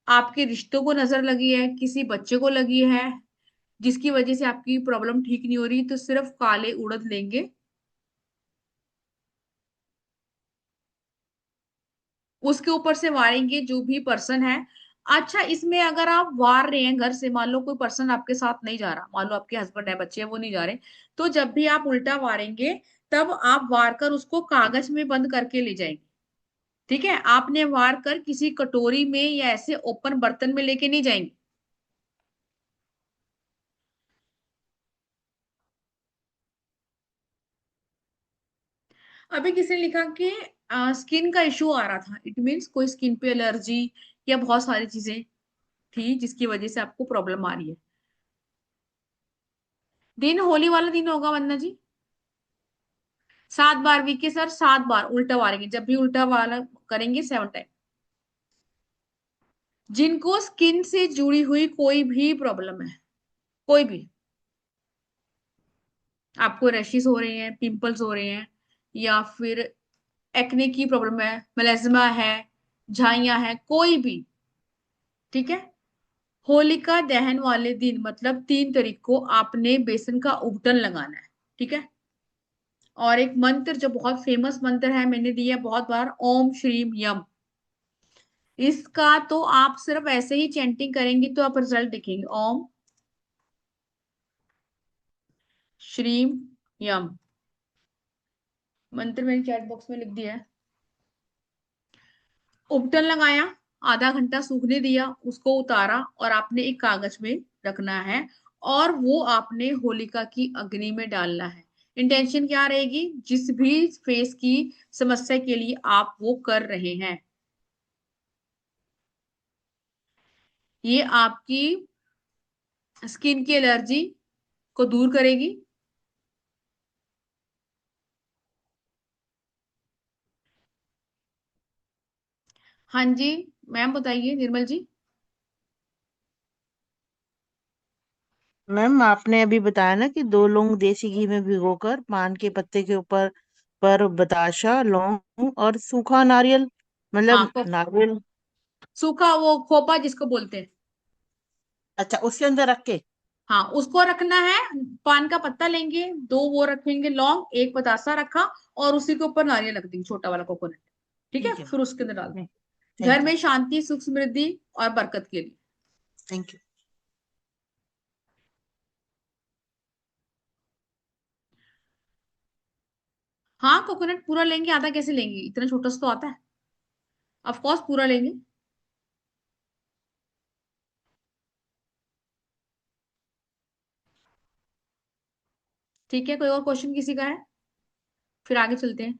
आपके रिश्तों को नजर लगी है, किसी बच्चे को लगी है जिसकी वजह से आपकी प्रॉब्लम ठीक नहीं हो रही, तो सिर्फ काले उड़द लेंगे, उसके ऊपर से वारेंगे जो भी पर्सन है। अच्छा, इसमें अगर आप वार रहे हैं घर से, मान लो कोई पर्सन आपके साथ नहीं जा रहा, मान लो आपके हस्बैंड है, बच्चे हैं, वो नहीं जा रहे, तो जब भी आप उल्टा वारेंगे तब आप वार कर उसको कागज में बंद करके ले जाएंगे। ठीक है, आपने वार कर किसी कटोरी में या ऐसे ओपन बर्तन में लेके नहीं जाएंगे। अभी किसी ने लिखा कि स्किन का इशू आ रहा था, इट मीन्स कोई स्किन पे एलर्जी या बहुत सारी चीजें थी जिसकी वजह से आपको प्रॉब्लम आ रही है। दिन होली वाला दिन होगा वंदना जी, 7 बार वीके सर, 7 बार उल्टा मारेंगे, जब भी उल्टा वाला करेंगे 7 टाइम। जिनको स्किन से जुड़ी हुई कोई भी प्रॉब्लम है, कोई भी, आपको रैशेस हो रहे हैं, पिंपल्स हो रहे हैं, या फिर एक्ने की प्रॉब्लम है, मेलेज्मा है, झाइयां है, कोई भी, ठीक है, होलिका दहन वाले दिन मतलब 3 तारीख को आपने बेसन का उबटन लगाना है। ठीक है, और एक मंत्र जो बहुत फेमस मंत्र है, मैंने दिया बहुत बार, ओम श्रीम यम। इसका तो आप सिर्फ ऐसे ही चैंटिंग करेंगे तो आप रिजल्ट देखेंगे। ओम श्रीम यम मंत्र मैंने चैट बॉक्स में लिख दिया है। उपटन लगाया, आधा घंटा सूखने दिया, उसको उतारा और आपने एक कागज में रखना है, और वो आपने होलिका की अग्नि में डालना है। इंटेंशन क्या रहेगी? जिस भी फेस की समस्या के लिए आप वो कर रहे हैं, ये आपकी स्किन की एलर्जी को दूर करेगी। हाँ जी मैम, बताइए निर्मल जी। मैम आपने अभी बताया ना कि 2 लौंग देसी घी में भिगोकर पान के पत्ते के ऊपर पर बताशा, लौंग और सूखा नारियल, हाँ, मतलब नारियल। सूखा वो खोपा जिसको बोलते हैं। अच्छा, उसके अंदर रख के। हाँ, उसको रखना है। पान का पत्ता लेंगे, 2 वो रखेंगे लौंग, एक पतासा रखा, और उसी के ऊपर नारियल रख देंगे, छोटा वाला कोकोनट। ठीक है, ठीक है। फिर उसके अंदर डाल दें। घर थैंक यू। में शांति, सुख, समृद्धि और बरकत के लिए। Thank you. हाँ, कोकोनट पूरा लेंगे, आधा कैसे लेंगे, इतना छोटा सा तो आता है। ऑफ कोर्स पूरा लेंगे। ठीक है, कोई और क्वेश्चन किसी का है? फिर आगे चलते हैं।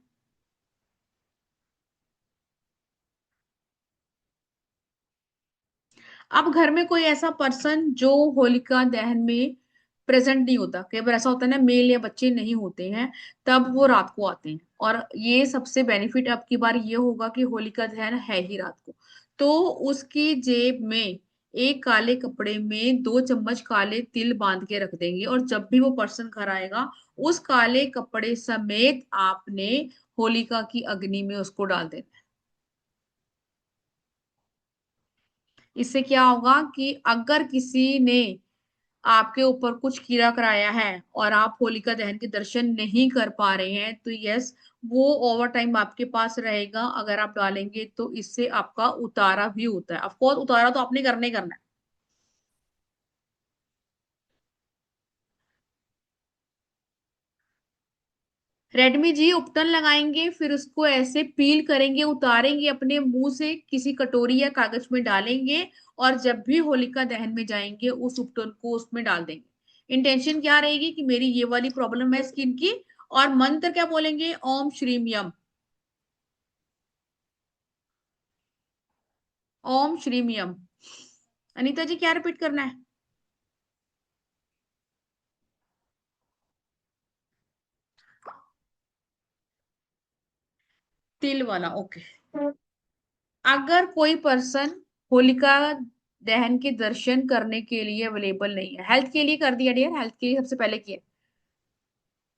अब घर में कोई ऐसा पर्सन जो होलिका दहन में प्रेजेंट नहीं होता, कई बार ऐसा होता है ना, मेल या बच्चे नहीं होते हैं, तब वो रात को आते हैं, और ये सबसे बेनिफिट अब की बार ये होगा कि होलिका दहन है ही रात को, तो उसकी जेब में एक काले कपड़े में 2 चम्मच काले तिल बांध के रख देंगे, और जब भी वो पर्सन घर आएगा उस काले कपड़े समेत आपने होलिका की अग्नि में उसको डाल देना है। इससे क्या होगा कि अगर किसी ने आपके ऊपर कुछ कीड़ा कराया है और आप होलिका दहन के दर्शन नहीं कर पा रहे हैं, तो यस, वो ओवर टाइम आपके पास रहेगा अगर आप डालेंगे, तो इससे आपका उतारा भी होता है। ऑफकोर्स उतारा तो आपने करना ही करना है। रेडमी जी उपटन लगाएंगे, फिर उसको ऐसे पील करेंगे, उतारेंगे अपने मुंह से, किसी कटोरी या कागज में डालेंगे, और जब भी होलिका दहन में जाएंगे उस उपटन को उसमें डाल देंगे। इंटेंशन क्या रहेगी कि मेरी ये वाली प्रॉब्लम है स्किन की, और मंत्र क्या बोलेंगे, ओम श्रीम यम, ओम श्रीम यम। अनीता जी क्या रिपीट करना है? तिल वाला, ओके। अगर कोई पर्सन होलिका दहन के दर्शन करने के लिए अवेलेबल नहीं है, हेल्थ के लिए कर दिया डियर, हेल्थ के लिए सबसे पहले किया।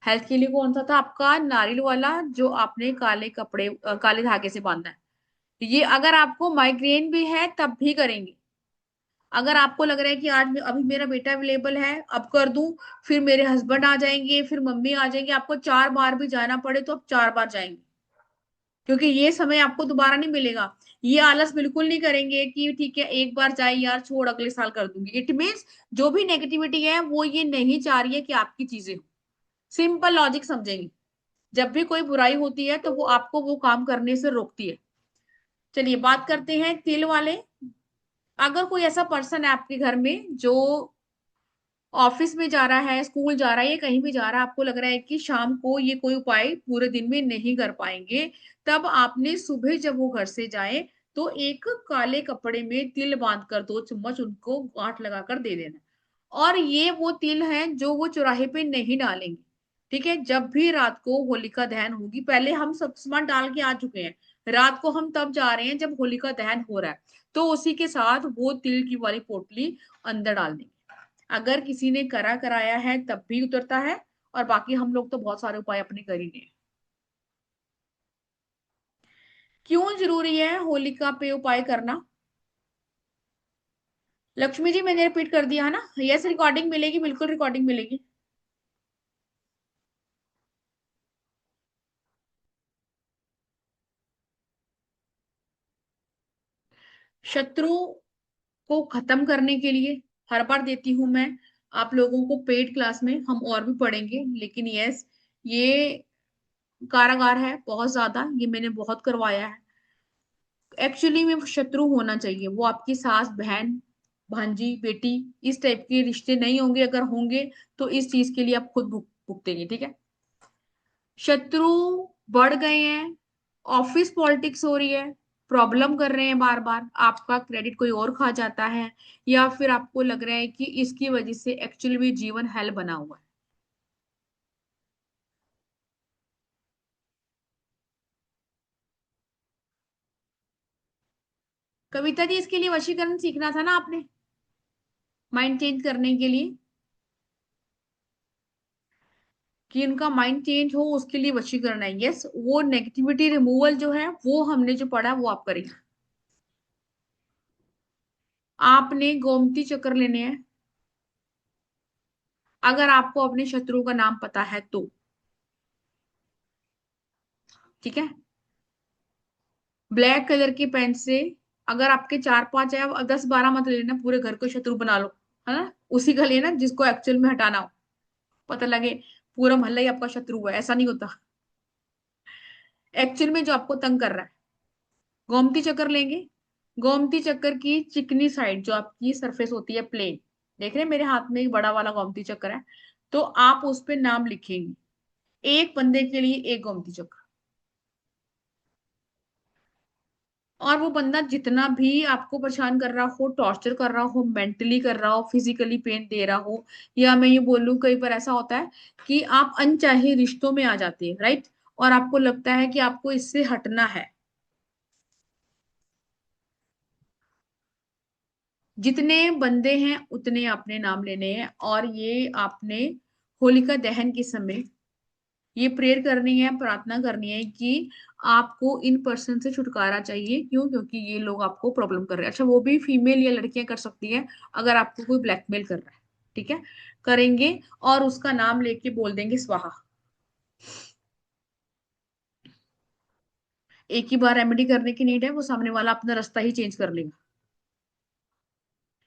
हेल्थ के लिए कौन सा था आपका? नारियल वाला, जो आपने काले कपड़े काले धागे से बांधा है। ये अगर आपको माइग्रेन भी है तब भी करेंगे। अगर आपको लग रहा है कि आज अभी मेरा बेटा अवेलेबल है, अब कर दूं, फिर मेरे हस्बैंड आ जाएंगे, फिर मम्मी आ जाएंगे, आपको 4 बार भी जाना पड़े तो आप 4 बार जाएंगे, क्योंकि ये समय आपको दोबारा नहीं मिलेगा। ये आलस बिल्कुल नहीं करेंगे कि ठीक है एक बार जाए यार, छोड़ अगले साल कर दूंगी। इट मीन्स जो भी नेगेटिविटी है वो ये नहीं चाह रही है कि आपकी चीजें हो। सिंपल लॉजिक समझेंगे। जब भी कोई बुराई होती है तो वो आपको वो काम करने से रोकती है। चलिए बात करते हैं तिल वाले। अगर कोई ऐसा पर्सन है आपके घर में जो ऑफिस में जा रहा है, स्कूल जा रहा है, या कहीं भी जा रहा है, आपको लग रहा है कि शाम को ये कोई उपाय पूरे दिन में नहीं कर पाएंगे, तब आपने सुबह जब वो घर से जाए तो एक काले कपड़े में तिल बांधकर 2 चम्मच उनको गांठ लगाकर दे देना। और ये वो तिल है जो वो चौराहे पे नहीं डालेंगे। ठीक है, जब भी रात को होलिका दहन होगी, पहले हम सब सामान डाल के आ चुके हैं, रात को हम तब जा रहे हैं जब होलिका दहन हो रहा है, तो उसी के साथ वो तिल की वाली पोटली अंदर डाल देंगे। अगर किसी ने कराया है तब भी उतरता है, और बाकी हम लोग तो बहुत सारे उपाय अपने कर ही लिए। क्यों जरूरी है होलिका पे उपाय करना? लक्ष्मी जी मैंने रिपीट कर दिया है ना? यस, रिकॉर्डिंग मिलेगी, बिल्कुल रिकॉर्डिंग मिलेगी। शत्रु को खत्म करने के लिए हर बार देती हूं मैं आप लोगों को पेड क्लास में, हम और भी पढ़ेंगे, लेकिन यस, ये कारागार है बहुत ज्यादा, ये मैंने बहुत करवाया है। एक्चुअली में शत्रु होना चाहिए, वो आपकी सास, बहन, भांजी, बेटी, इस टाइप के रिश्ते नहीं होंगे। अगर होंगे तो इस चीज के लिए आप खुद भुगतेंगे। ठीक है, शत्रु बढ़ गए हैं, ऑफिस पॉलिटिक्स हो रही है, प्रॉब्लम कर रहे हैं बार बार, आपका क्रेडिट कोई और खा जाता है, या फिर आपको लग रहा है कि इसकी वजह से एक्चुअली में जीवन हेल बना हुआ है। कविता जी, इसके लिए वशीकरण सीखना था ना आपने, माइंड चेंज करने के लिए, कि उनका माइंड चेंज हो, उसके लिए वशीकरण है। यस, वो नेगेटिविटी रिमूवल जो है वो हमने जो पढ़ा वो आप करेंगे। आपने गोमती चक्र लेने हैं, अगर आपको अपने शत्रु का नाम पता है तो। ठीक है, ब्लैक कलर की पेन से, अगर आपके 4-5 है, अब 10-12 मत लेना, पूरे घर को शत्रु बना लो, है ना? उसी का लेना जिसको एक्चुअल में हटाना हो, पता लगे पूरा मोहल्ला ही आपका शत्रु है, ऐसा नहीं होता। एक्चुअल में जो आपको तंग कर रहा है, गोमती चक्कर लेंगे। गोमती चक्कर की चिकनी साइड, जो आपकी सरफेस होती है प्लेन, देख रहे हैं मेरे हाथ में एक बड़ा वाला गोमती चक्कर है, तो आप उस पे नाम लिखेंगे, एक बंदे के लिए एक गोमती चक्कर। और वो बंदा जितना भी आपको परेशान कर रहा हो, टॉर्चर कर रहा हो, मेंटली कर रहा हो, फिजिकली पेन दे रहा हो, या मैं ये बोलूं कई बार ऐसा होता है कि आप अनचाहे रिश्तों में आ जाते हैं, राइट, और आपको लगता है कि आपको इससे हटना है। जितने बंदे हैं उतने आपने नाम लेने हैं, और ये आपने होलिका दहन के समय ये प्रेयर करनी है, प्रार्थना करनी है कि आपको इन पर्सन से छुटकारा चाहिए। क्यों? क्योंकि ये लोग आपको प्रॉब्लम कर रहे हैं। अच्छा, वो भी फीमेल या लड़कियां कर सकती है, अगर आपको कोई ब्लैकमेल कर रहा है, ठीक है, करेंगे और उसका नाम लेके बोल देंगे स्वाहा। एक ही बार रेमेडी करने की नीड है, वो सामने वाला अपना रास्ता ही चेंज कर लेगा।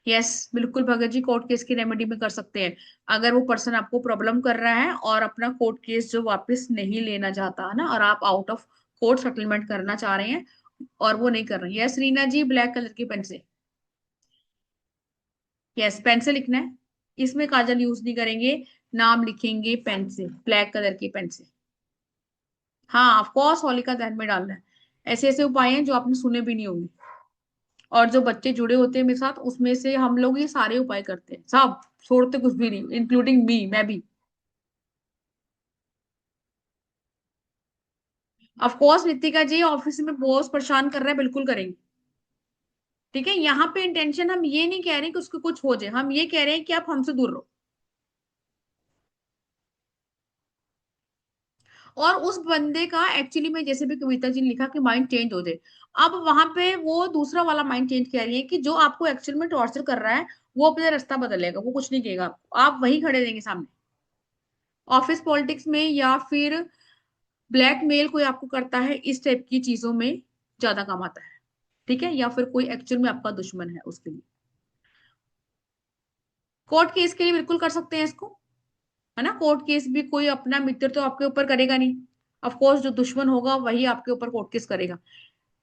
यस, बिल्कुल भगत जी, कोर्ट केस की रेमेडी में कर सकते हैं। अगर वो पर्सन आपको प्रॉब्लम कर रहा है और अपना कोर्ट केस जो वापस नहीं लेना चाहता है ना, और आप आउट ऑफ कोर्ट सेटलमेंट करना चाह रहे हैं और वो नहीं कर रहे हैं। यस रीना जी, ब्लैक कलर की पेन से। यस, पेन से लिखना है, इसमें काजल यूज नहीं करेंगे, नाम लिखेंगे पेन से, ब्लैक कलर की पेन से। हाँ, ऑफ कोर्स होलिका दहन में डालना है। ऐसे ऐसे उपाय हैं जो आपने सुने भी नहीं होंगे, और जो बच्चे जुड़े होते हैं मेरे साथ उसमें से हम लोग ये सारे उपाय करते हैं, सब छोड़ते कुछ भी नहीं, इंक्लूडिंग मी, मैं भी। Of course Nitika ji, office में बॉस परेशान कर रहा है, बिल्कुल करेंगे। ठीक है, यहाँ पे इंटेंशन हम ये नहीं कह रहे कि उसको कुछ हो जाए, हम ये कह रहे हैं कि आप हमसे दूर रहो। और उस बंदे का एक्चुअली में, जैसे भी कविता जी ने लिखा कि माइंड चेंज हो जाए, अब वहां पे वो दूसरा वाला माइंड चेंज कह रही है कि जो आपको एक्चुअल में टॉर्चर कर रहा है वो अपना रास्ता बदलेगा, वो कुछ नहीं कहेगा आपको, आप वही खड़े रहेंगे सामने। ऑफिस पॉलिटिक्स में या फिर ब्लैकमेल कोई आपको करता है, इस टाइप की चीजों में ज्यादा काम आता है। ठीक है, या फिर कोई एक्चुअल में आपका दुश्मन है, उसके लिए कोर्ट केस के लिए बिल्कुल कर सकते हैं इसको, है ना। कोर्ट केस भी कोई अपना मित्र तो आपके ऊपर करेगा नहीं, ऑफ कोर्स जो दुश्मन होगा वही आपके ऊपर कोर्ट केस करेगा।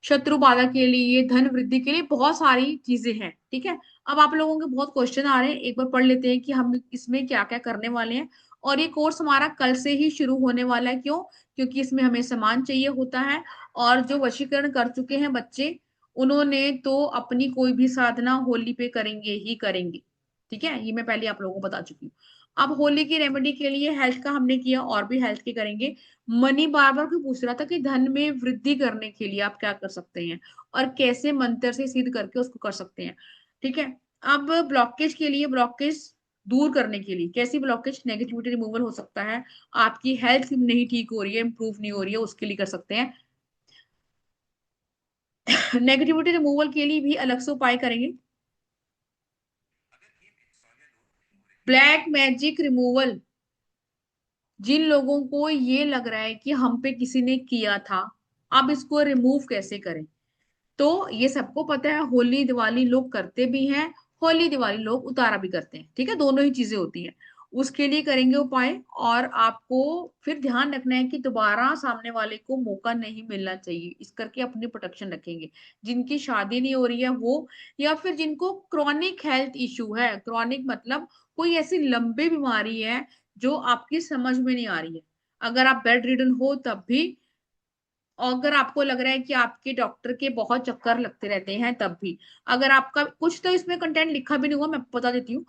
शत्रु बाधा के लिए, धन वृद्धि के लिए बहुत सारी चीजें हैं। ठीक है, अब आप लोगों के बहुत क्वेश्चन आ रहे हैं, एक बार पढ़ लेते हैं कि हम इसमें क्या क्या करने वाले हैं। और ये कोर्स हमारा कल से ही शुरू होने वाला है। क्यों? क्योंकि इसमें हमें सामान चाहिए होता है, और जो वशीकरण कर चुके हैं बच्चे, उन्होंने तो अपनी कोई भी साधना होली पे करेंगे ही करेंगे। ठीक है, ये मैं पहले आप लोगों को बता चुकी हूँ। अब होली की रेमेडी के लिए हेल्थ का हमने किया, और भी हेल्थ के करेंगे। मनी बार बार क्यों पूछ रहा था कि धन में वृद्धि करने के लिए आप क्या कर सकते हैं और कैसे मंत्र से सिद्ध करके उसको कर सकते हैं। ठीक है, अब ब्लॉकेज के लिए, ब्लॉकेज दूर करने के लिए, कैसी ब्लॉकेज, नेगेटिविटी रिमूवल हो सकता है, आपकी हेल्थ नहीं ठीक हो रही है, इंप्रूव नहीं हो रही है, उसके लिए कर सकते हैं। नेगेटिविटी रिमूवल के लिए भी अलग से उपाय करेंगे। ब्लैक मैजिक रिमूवल, जिन लोगों को ये लग रहा है कि हम पे किसी ने किया था, अब इसको रिमूव कैसे करें। तो ये सबको पता है, होली दिवाली लोग करते भी हैं, होली दिवाली लोग उतारा भी करते हैं। ठीक है, दोनों ही चीजें होती हैं, उसके लिए करेंगे उपाय। और आपको फिर ध्यान रखना है कि दोबारा सामने वाले को मौका नहीं मिलना चाहिए, इस करके अपनी प्रोटेक्शन रखेंगे। जिनकी शादी नहीं हो रही है वो, या फिर जिनको क्रॉनिक हेल्थ इश्यू है, क्रॉनिक मतलब कोई ऐसी लंबी बीमारी है जो आपकी समझ में नहीं आ रही है, अगर आप बेड रिडन हो तब भी, और अगर आपको लग रहा है कि आपके डॉक्टर के बहुत चक्कर लगते रहते हैं तब भी, अगर आपका कुछ तो इसमें कंटेंट लिखा भी नहीं हुआ, मैं बता देती हूँ।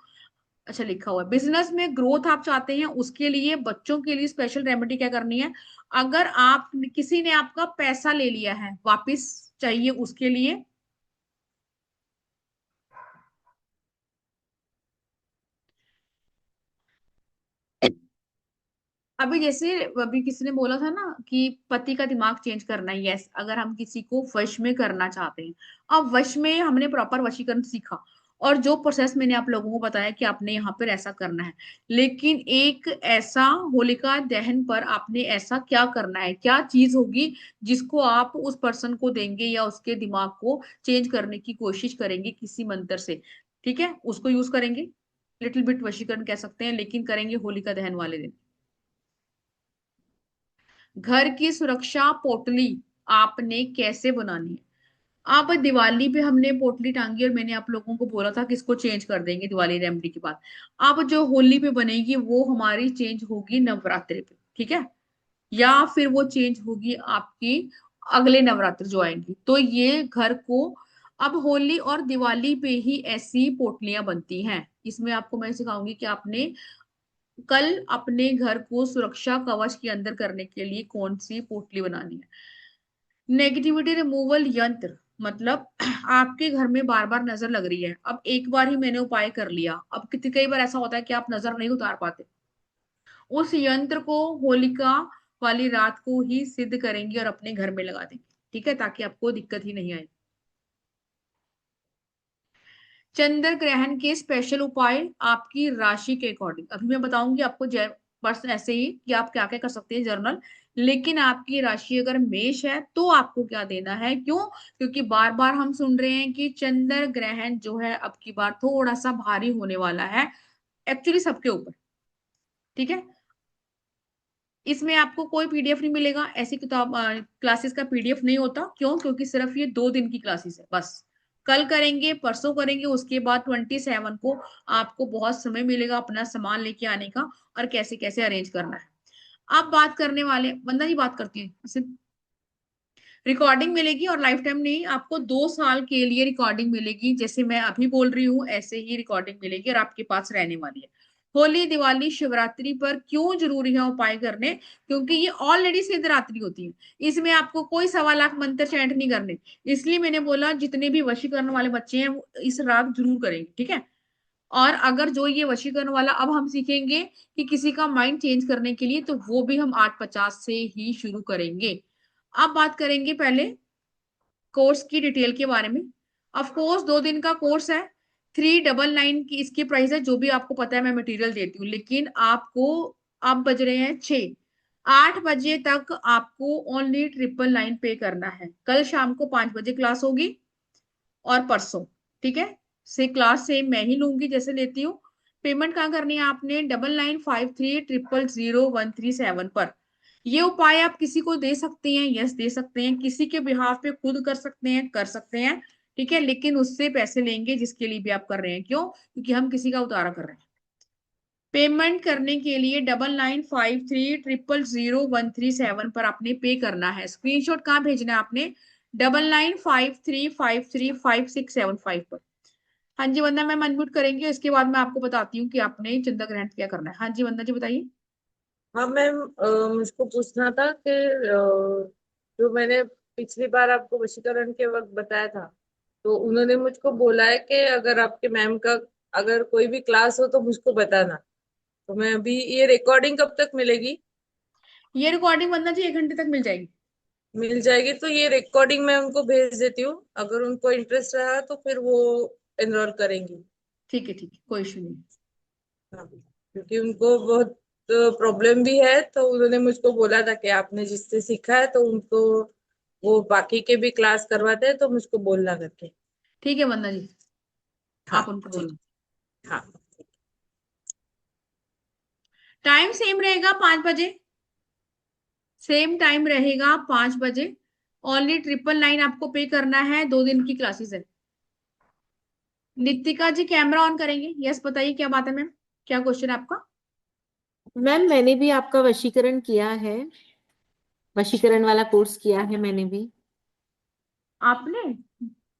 अच्छा, लिखा हुआ है, बिजनेस में ग्रोथ आप चाहते हैं, उसके लिए बच्चों के लिए स्पेशल रेमेडी क्या करनी है। अगर आप, किसी ने आपका पैसा ले लिया है, वापस चाहिए, उसके लिए अभी जैसे, अभी किसी ने बोला था ना कि पति का दिमाग चेंज करना है। यस, अगर हम किसी को वश में करना चाहते हैं, अब वश में हमने प्रॉपर वशीकरण सीखा, और जो प्रोसेस मैंने आप लोगों को बताया कि आपने यहाँ पर ऐसा करना है, लेकिन एक ऐसा होलिका दहन पर आपने ऐसा क्या करना है, क्या चीज होगी जिसको आप उस पर्सन को देंगे या उसके दिमाग को चेंज करने की कोशिश करेंगे किसी मंत्र से। ठीक है, उसको यूज करेंगे, लिटिल बिट वशीकरण कह सकते हैं, लेकिन करेंगे होलिका दहन वाले दिन। घर की सुरक्षा पोटली आपने कैसे बनानी है। अब दिवाली पे हमने पोटली टांगी, और मैंने आप लोगों को बोला था कि इसको चेंज कर देंगे दिवाली रेमेडी के बाद। अब जो होली पे बनेगी वो हमारी चेंज होगी नवरात्रि पे। ठीक है, या फिर वो चेंज होगी आपकी अगले नवरात्र जो आएंगी, तो ये घर को, अब होली और दिवाली पे ही ऐसी पोटलियां बनती हैं। इसमें आपको मैं सिखाऊंगी कि आपने कल अपने घर को सुरक्षा कवच के अंदर करने के लिए कौन सी पोटली बनानी है। नेगेटिविटी रिमूवल यंत्र, मतलब आपके घर में बार बार नजर लग रही है, अब एक बार ही मैंने उपाय कर लिया, अब कितनी कई बार ऐसा होता है कि आप नजर नहीं उतार पाते, उस यंत्र को होलिका वाली रात को ही सिद्ध करेंगे और अपने घर में लगा देंगे, ठीक है, ताकि आपको दिक्कत ही नहीं आए। चंद्र ग्रहण के स्पेशल उपाय आपकी राशि के अकॉर्डिंग, अभी मैं बताऊंगी आपको पर्सन ऐसे ही कि आप क्या क्या कर सकते हैं जर्नल, लेकिन आपकी राशि अगर मेष है तो आपको क्या देना है, क्यों, क्योंकि बार बार हम सुन रहे हैं कि चंद्र ग्रहण जो है अब की बार थोड़ा सा भारी होने वाला है, एक्चुअली सबके ऊपर, ठीक है। इसमें आपको कोई पीडीएफ नहीं मिलेगा, ऐसी किताब क्लासेस का पीडीएफ नहीं होता, क्यों, क्योंकि सिर्फ ये 2 दिन की क्लासेस है बस, कल करेंगे परसों करेंगे, उसके बाद 27 को आपको बहुत समय मिलेगा अपना सामान लेके आने का और कैसे कैसे अरेंज करना है। आप बात करने वाले वंदना जी बात करती है, रिकॉर्डिंग मिलेगी और लाइफ टाइम नहीं, आपको 2 साल के लिए रिकॉर्डिंग मिलेगी, जैसे मैं अभी बोल रही हूँ ऐसे ही रिकॉर्डिंग मिलेगी और आपके पास रहने वाली है। होली दिवाली शिवरात्रि पर क्यों जरूरी है उपाय करने, क्योंकि ये ऑलरेडी सिद्ध रात्रि होती है, इसमें आपको कोई 1.25 लाख मंत्र चैंट नहीं करने, इसलिए मैंने बोला जितने भी वशीकरण वाले बच्चे हैं वो इस रात जरूर करेंगे, ठीक है। और अगर जो ये वशीकरण वाला अब हम सीखेंगे कि किसी का माइंड चेंज करने के लिए, तो वो भी हम 8:50 से ही शुरू करेंगे। अब बात करेंगे पहले कोर्स की डिटेल के बारे में। ऑफ कोर्स 2 दिन का कोर्स है, 399 की इसकी प्राइस है, जो भी आपको पता है मैं मटेरियल देती हूँ, लेकिन आपको अब बज रहे हैं 6, 8 बजे तक आपको ओनली 999 पे करना है। कल शाम को 5 बजे क्लास होगी और परसों, ठीक है, से क्लास सेम मैं ही लूंगी जैसे लेती हूँ। पेमेंट कहाँ करनी है आपने, 9953000137 पर। ये उपाय आप किसी को दे सकते हैं, यस दे सकते हैं, किसी के बिहाफ पे खुद कर सकते हैं, ठीक है, लेकिन उससे पैसे लेंगे जिसके लिए भी आप कर रहे हैं, क्यों, क्योंकि हम किसी का उतारा कर रहे हैं। पेमेंट करने के लिए 9953000137 पर आपने पे करना है। स्क्रीनशॉट कहाँ भेजना है आपने, 9953535675 पर। हाँ जी वंदना मैम अनम्यूट करेंगे, इसके बाद मैं आपको बताती हूँ कि आपने चंद्र ग्रहण क्या करना है। हाँ जी वंदना जी बताइए। हाँ मैम, मुझको पूछना था कि जो मैंने पिछली बार आपको वशीकरण के वक्त बताया था, तो उन्होंने मुझको बोला है कि अगर आपके मैम का अगर कोई भी क्लास हो तो मुझको बताना। तो मैं अभी ये रिकॉर्डिंग कब तक मिलेगी? ये रिकॉर्डिंग वंदना जी 1 घंटे तक मिल जाएगी। मिल जाएगी तो ये रिकॉर्डिंग मैं उनको भेज देती हूँ, अगर उनको इंटरेस्ट रहा तो फिर वो एनरोल करेंगी। ठीक है कोई इशू नहीं। हाँ, क्योंकि उनको बहुत प्रॉब्लम भी है, तो उन्होंने मुझको बोला था कि आपने जिससे सीखा है तो उनको वो बाकी के भी क्लास करवाते हैं, तो मुझको बोलना करके। ठीक है वंदना जी, हाँ आप उनको ठीक। बोलो। हाँ टाइम सेम रहेगा 5 बजे, सेम टाइम रहेगा 5 बजे। ओनली 999 आपको पे करना है, 2 दिन की क्लासेस है। नितिका जी कैमरा ऑन करेंगे, यस बताइए क्या बात है मैम, क्या क्वेश्चन है आपका। मैम मैंने भी आपका वशीकरण किया है, वशीकरण वाला कोर्स किया है मैंने भी। आपने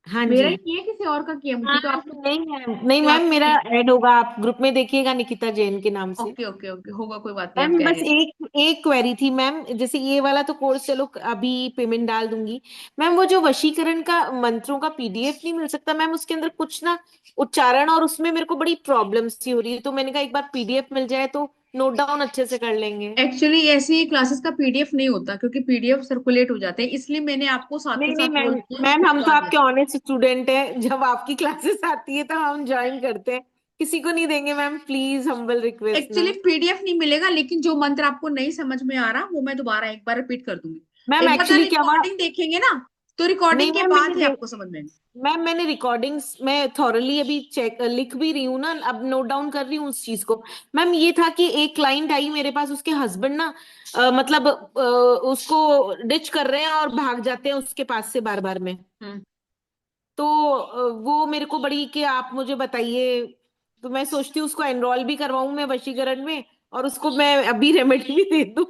हाँ मेरा जी। ही किया किसी और का किया, हाँ मुझे तो आपने नहीं मैम, नहीं तो मैम, आपने मेरा किया। ऐड होगा, आप ग्रुप में देखिएगा निकिता जैन के नाम से। ओके ओके ओके होगा, कोई बात नहीं, आप मैम कह बस रहे हैं। एक एक क्वेरी थी मैम, जैसे ये वाला तो कोर्स चलो अभी पेमेंट डाल दूंगी। मैम वो जो वशीकरण का मंत्रों का पीडीएफ नहीं मिल सकता मैम, उसके अंदर कुछ ना उच्चारण और उसमें मेरे को बड़ी प्रॉब्लम सी हो रही है, तो मैंने कहा एक बार पीडीएफ मिल जाए तो नोट डाउन अच्छे से कर लेंगे। एक्चुअली ऐसी क्लासेस का पीडीएफ नहीं होता, क्योंकि पीडीएफ सर्कुलेट हो जाते हैं, इसलिए मैंने आपको साथ के नहीं नहीं साथ मैम, बोल के मैम हम तो बता दिया। आपके ऑनेस्ट स्टूडेंट हैं, जब आपकी क्लासेस आती है तो हम ज्वाइन करते हैं, किसी को नहीं देंगे ma'am, please humble request actually ma'am. PDF नहीं मिलेगा, लेकिन जो मंत्र आपको नहीं समझ में आ रहा वो मैं दोबारा एक बार रिपीट कर दूंगी। मैम एक बार एक्चुअली क्या हुआ, रिकॉर्डिंग देखेंगे ना, तो नहीं रिकॉर्डिंग के मैम बाद ही आपको समझ में आएगा। मैम मैंने रिकॉर्डिंग्स में थॉरली अभी चेक लिख भी रही हूँ ना, अब नोट डाउन कर रही हूँ उस चीज को। मैम ये था कि एक क्लाइंट आई मेरे पास, उसके हस्बैंड ना मतलब उसको डिच कर रहे हैं और भाग जाते हैं उसके पास से बार बार में। हम्म। तो वो मेरे को बड़ी कि आप मुझे बताइए, तो मैं सोचती हूँ उसको एनरोल भी करवाऊं मैं वशीकरण में, और उसको मैं अभी रेमेडी भी दे दूं।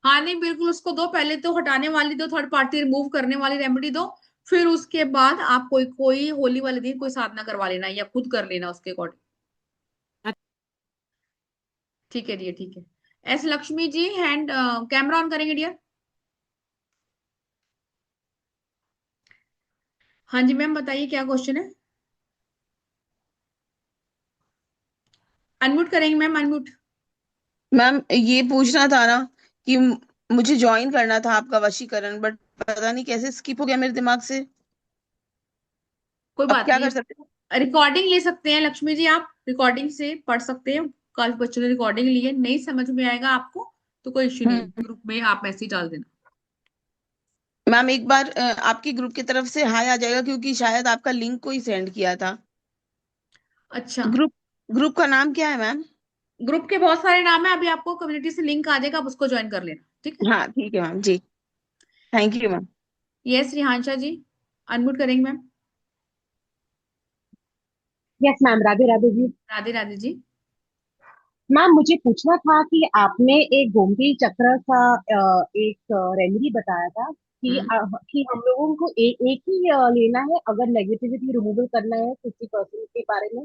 हाँ नहीं बिल्कुल उसको दो, पहले तो हटाने वाली दो, थर्ड पार्टी रिमूव करने वाली रेमेडी दो, फिर उसके बाद आप कोई कोई होली वाले दिन कोई साधना करवा लेना या खुद कर लेना उसके अकॉर्डिंग। ठीक है डियर, ठीक है। S Lakshmi ji hand camera on करेंगे डियर। हाँ जी मैम, बताइए क्या क्वेश्चन है। अनम्यूट करेंगे मैम, अनम्यूट। मैम ये पूछना था ना कि मुझे ज्वाइन करना था आपका वशीकरण, बट पता नहीं कैसे स्किप हो गया मेरे दिमाग से। कोई अब बात क्या नहीं, कर सकते हैं? रिकॉर्डिंग ले सकते हैं लक्ष्मी जी, आप रिकॉर्डिंग से पढ़ सकते हैं। कल बच्चों ने रिकॉर्डिंग ली है, नहीं समझ में आएगा आपको तो कोई इश्यू नहीं, हम्म। ग्रुप में आप मैसेज डाल देना। मैम एक बार आपकी ग्रुप की तरफ से हाय आ जाएगा, क्योंकि शायद आपका लिंक कोई सेंड किया था। अच्छा, ग्रुप ग्रुप का नाम क्या है मैम? ग्रुप के बहुत सारे नाम है, अभी आपको कम्युनिटी से लिंक आ जाएगा, आप उसको ज्वाइन कर लेना, ठीक है। हाँ ठीक है ma'am ji. Thank you ma'am. Yes Rihansha ji, unmute करेंगे मैम। Yes ma'am, Radhe Radhe ji. Radhe Radhe ji. Ma'am मुझे पूछना था कि आपने एक गोमती चक्र का एक रेमेडी बताया था कि हम्म कि हम लोगों को एक ही लेना है अगर नेगेटिविटी रिमूवल करना है 50% के बारे में।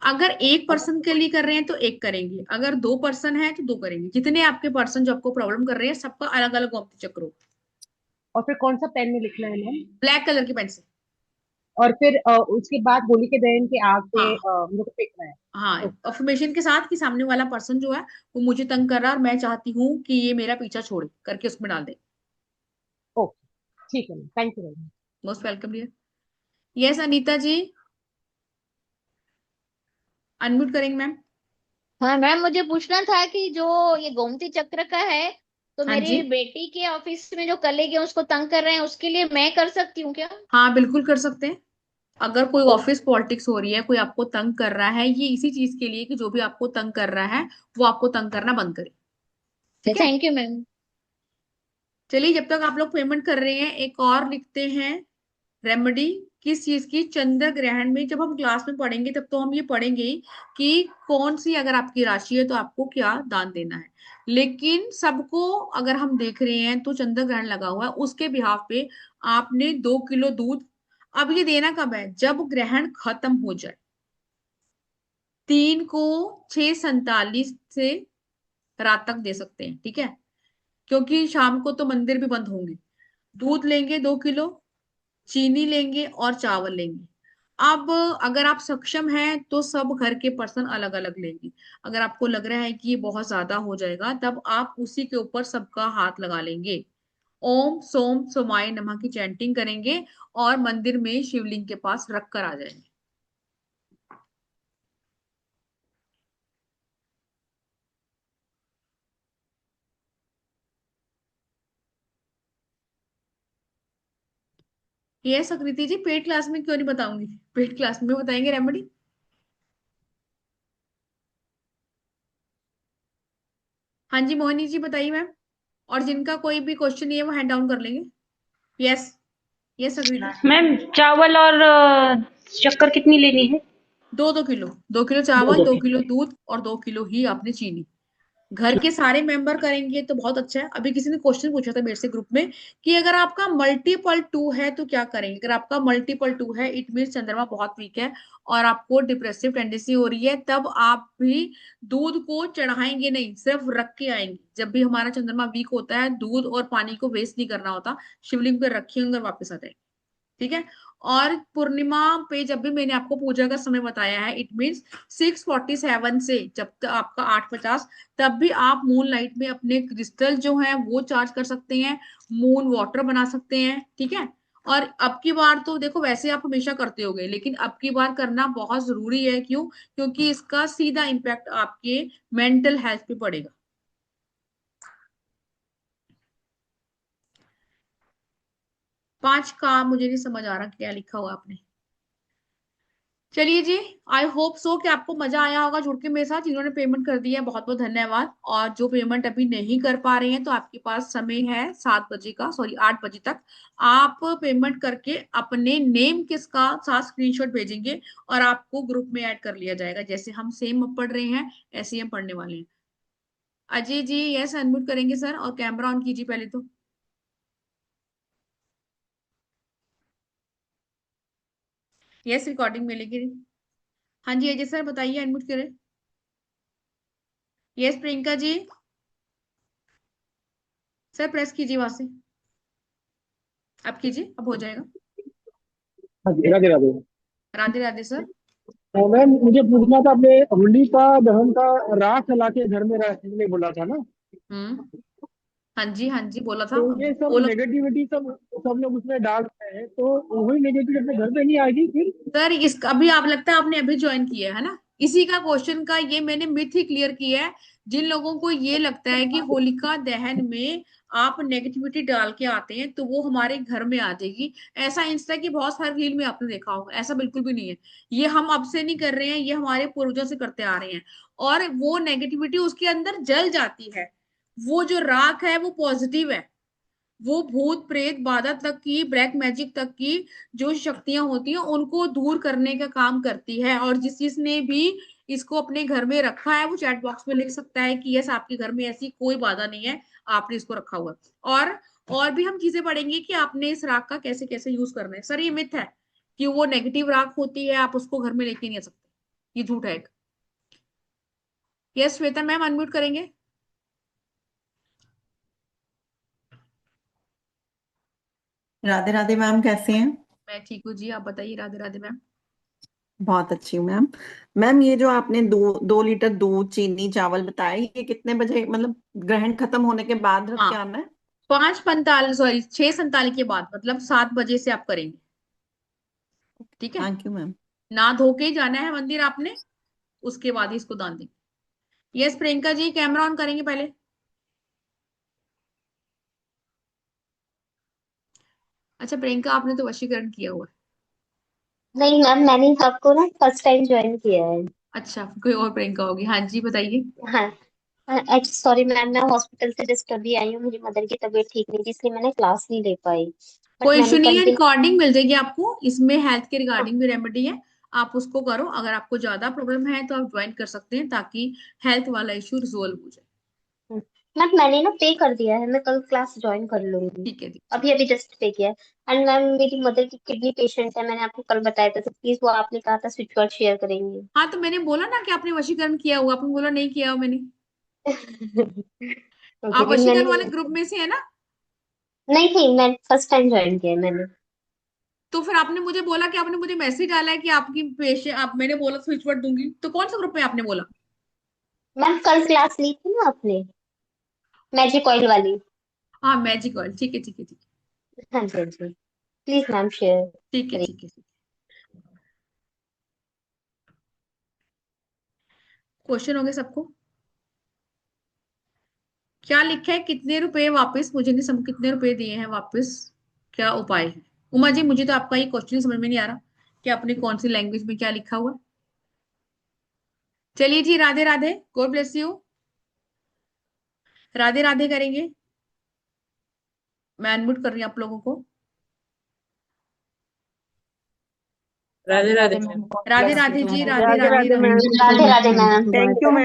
अगर एक पर्सन के लिए कर रहे हैं तो एक करेंगे, अगर 2 पर्सन है तो 2 करेंगे, जितने आपके पर्सन जो आपको प्रॉब्लम कर रहे हैं सबका अलग अलग गोमती चक्र हो। और फिर कौन सा पेन में लिखना है मैम? ब्लैक कलर की पेन से। और फिर उसके बाद होली के दहन के आग पे हाँ मुझे फेंकना है। हाँ, ओके। अफर्मेशन के साथ कि सामने वाला पर्सन जो है वो मुझे तंग कर रहा है और मैं चाहती हूँ कि ये मेरा पीछा छोड़े, करके उसमें डाल दे। ओके, ठीक है ma'am, thank you ma'am. Most welcome dear. Yes Anita ji, unmute करेंगे मैम। हाँ मैम, मुझे पूछना था कि जो ये गोमती चक्र का है, तो हाँ जी, मेरी बेटी के ऑफिस में जो कलीग है उसको तंग कर रहे हैं, उसके लिए मैं कर सकती हूँ क्या? हाँ बिल्कुल कर सकते हैं। अगर कोई ओके। ऑफिस पॉलिटिक्स हो रही है, कोई आपको तंग कर रहा है, ये इसी चीज के लिए कि जो भी आपको तंग कर रहा है वो आपको तंग करना बंद करे, ठीक है। Thank you ma'am. चलिए, जब तक आप लोग पेमेंट कर रहे हैं एक और लिखते हैं रेमेडी। किस चीज की? चंद्र ग्रहण में जब हम क्लास में पढ़ेंगे तब तो हम ये पढ़ेंगे ही कि कौन सी अगर आपकी राशि है तो आपको क्या दान देना है, लेकिन सबको अगर हम देख रहे हैं तो चंद्र ग्रहण लगा हुआ है, उसके बिहाफ पे आपने 2 किलो दूध, अब ये देना कब है? जब ग्रहण खत्म हो जाए, 3 को 6:47 से रात तक दे सकते हैं, ठीक है, क्योंकि शाम को तो मंदिर भी बंद होंगे। दूध लेंगे 2 किलो, चीनी लेंगे और चावल लेंगे। अब अगर आप सक्षम हैं तो सब घर के पर्सन अलग अलग लेंगे। अगर आपको लग रहा है कि ये बहुत ज्यादा हो जाएगा तब आप उसी के ऊपर सबका हाथ लगा लेंगे, ओम सोम सोमाय नमः की चैंटिंग करेंगे और मंदिर में शिवलिंग के पास रख कर आ जाएंगे। ये सकृति जी, पेड क्लास में क्यों नहीं बताऊंगी, पेड क्लास में बताएंगे रेमेडी। हाँ जी मोहिनी जी बताइए मैम, और जिनका कोई भी क्वेश्चन नहीं है वो हैंड डाउन कर लेंगे। Yes, yes सकृति। मैम चावल और शक्कर कितनी लेनी है? 2-2 किलो, 2 किलो दो चावल, दो 2 किलो दूध और 2 किलो ही आपने चीनी। घर के सारे मेंबर करेंगे तो बहुत अच्छा है। अभी किसी ने क्वेश्चन पूछा था मेरे से ग्रुप में कि अगर आपका मल्टीपल 2 है तो क्या करेंगे। अगर आपका मल्टीपल 2 है इट मीन चंद्रमा बहुत वीक है और आपको डिप्रेसिव टेंडेंसी हो रही है, तब आप भी दूध को चढ़ाएंगे नहीं, सिर्फ रख के आएंगे। जब भी हमारा चंद्रमा वीक होता है दूध और पानी को वेस्ट नहीं करना होता, शिवलिंग पे रखेंगे और वापस आ जाएंगे, ठीक है। और पूर्णिमा पे जब भी मैंने आपको पूजा का समय बताया है इट मीन्स 6:47 से जब तक आपका 8:50, तब भी आप मून लाइट में अपने क्रिस्टल जो है वो चार्ज कर सकते हैं, मून वाटर बना सकते हैं, ठीक है। और अब की बार तो देखो, वैसे आप हमेशा करते होगे लेकिन अब की बार करना बहुत जरूरी है, क्यों? क्योंकि इसका सीधा इम्पैक्ट आपके मेंटल हेल्थ पे पड़ेगा। 5 का मुझे नहीं समझ आ रहा क्या लिखा हुआ आपने। चलिए जी, आई होप सो कि आपको मजा आया होगा जुड़ के मेरे साथ। जिन्होंने पेमेंट कर दी है बहुत बहुत धन्यवाद, और जो पेमेंट अभी नहीं कर पा रहे हैं तो आपके पास समय है 7 बजे का, सॉरी 8 बजे तक। आप पेमेंट करके अपने नेम किसका साथ स्क्रीनशॉट भेजेंगे और आपको ग्रुप में ऐड कर लिया जाएगा। जैसे हम सेम पढ़ रहे हैं ऐसे ही हम पढ़ने वाले हैं। अजय जी यस, अनम्यूट करेंगे सर और कैमरा ऑन कीजिए पहले तो। यस, रिकॉर्डिंग मिलेगी। हाँ जी अजय सर बताइए, अनम्यूट करें। यस प्रियंका जी, सर प्रेस कीजिए वहां से, अब कीजिए, अब हो जाएगा। हाँ जी, राधे राधे। राधे राधे सर। मैम मुझे पूछना था, आपने होली का दहन का राख ला के घर में रखने बोला था ना, हाँ जी, हाँ जी, बोला था। तो ये सब बोलो नेगेटिविटी सब लोग उसमें डाल रहे हैं, तो वही नेगेटिविटी अपने घर पे नहीं आएगी फिर? सर, इस अभी आप लगता है आपने अभी ज्वाइन किया है ना, इसी का क्वेश्चन का ये मैंने मिथ ही क्लियर किया है। जिन लोगों को ये लगता है कि होलिका दहन में आप नेगेटिविटी डाल के आते हैं तो वो हमारे घर में आ जाएगी, ऐसा इंस्टा की बहुत सारी रील में आपने देखा होगा, ऐसा बिल्कुल भी नहीं है। ये हम अब से नहीं कर रहे हैं, ये हमारे पूर्वजों से करते आ रहे हैं। और वो नेगेटिविटी उसके अंदर जल जाती है। वो जो राख है वो पॉजिटिव है। वो भूत प्रेत बाधा तक की, ब्लैक मैजिक तक की जो शक्तियां होती हैं उनको दूर करने का काम करती है। और जिसने भी इसको अपने घर में रखा है वो चैट बॉक्स में लिख सकता है कि यस, आपके घर में ऐसी कोई बाधा नहीं है, आपने इसको रखा हुआ है। और भी हम चीजें पढ़ेंगे कि आपने इस राख का कैसे कैसे यूज करना है। सर, ये मिथ है कि वो नेगेटिव राख होती है, आप उसको घर में लेके नहीं आ सकते, ये झूठ है एक। यस श्वेता मैम, अनम्यूट करेंगे। राधे राधे मैम, कैसे हैं? मैं ठीक हूँ जी, आप बताइए। राधे राधे मैम। बहुत अच्छी हूँ मैम। मैम ये जो आपने 2 लीटर दूध चीनी चावल बताया, ये कितने बजे, मतलब ग्रहण खत्म होने के बाद रख हाँ, के आना है? 5:45, सॉरी 6:47 के बाद, मतलब 7 बजे से आप करेंगे। ठीक है। Thank you ma'am. ना धो के ही जाना है मंदिर आपने, उसके बाद ही इसको दान देंगे। Yes Priyanka ji, camera on करेंगे पहले। अच्छा प्रियंका, आपने तो वशीकरण किया हुआ है। नहीं मैम, मैंने आपको ना फर्स्ट टाइम ज्वाइन किया है। अच्छा, कोई और प्रियंका होगी। हाँ जी, बताइए। हाँ, सॉरी मैम, मैं हॉस्पिटल से जस्ट अभी आई हूँ, मेरी मदर की तबीयत ठीक नहीं थी इसलिए मैंने क्लास नहीं ले पाई। बट कोई मैंने इशू नहीं है, कंटिन्यू। रिकॉर्डिंग मिल जाएगी आपको, इसमें हेल्थ के रिगार्डिंग भी रेमेडी है। आप उसको करो। अगर आपको ज्यादा प्रॉब्लम है तो आप ज्वाइन कर सकते हैं, ताकि हेल्थ वाला इशू रिजोल्व हो जाए। मैम मैंने ना पे कर दिया है, मैं कल क्लास ज्वाइन कर लूंगी। ठीक है जी। अभी अभी जस्ट पे किया है। एंड मैम मेरी मदर की किडनी पेशेंट है, मैंने आपको कल बताया था, तो प्लीज वो आपने कहा था स्विच वर्ड शेयर करेंगे। हाँ, तो मैंने बोला ना कि आपने वशीकरण किया हुआ, आपने बोला नहीं किया हुआ मैंने। ओके, आप लेकिन मैंने वशीकरण वाले ग्रुप में से है ना? नहीं नहीं, मैं फर्स्ट टाइम ज्वाइन किया है मैंने। तो फिर आपने मुझे बोला कि आपने मुझे मैसेज डाला है कि आपकी पेशेंट, आप, मैंने बोला स्विच वर्ड दूंगी, तो कौन सा ग्रुप में आपने बोला? मैम कल क्लास ली थी ना आपने, मैजिक ऑयल वाली। हाँ, मैजिक ऑयल, ठीक है ठीक है ठीक हाँ जी हाँ जी, प्लीज मैम शेयर है ठीक है करिए। ठीक है। क्वेश्चन हो गए सबको? क्या लिखा है, कितने रुपए वापस, मुझे नहीं समझ, कितने रुपए दिए हैं वापस, क्या उपाय है? उमा जी, मुझे तो आपका ये क्वेश्चन समझ में नहीं आ रहा कि आपने कौन सी लैंग्वेज में क्या लिखा हुआ है। चलिए जी, Radhe Radhe, God bless you. Radhe Radhe करेंगे। मैं अनम्यूट कर रही हूँ आप लोगों को। Radhe Radhe Radhe Radhe ma'am. Ma'am, God Radhe bless you. Radhe ji, Radhe Radhe Radhe. Radhe Radhe Radhe ma'am. Thank you ma'am.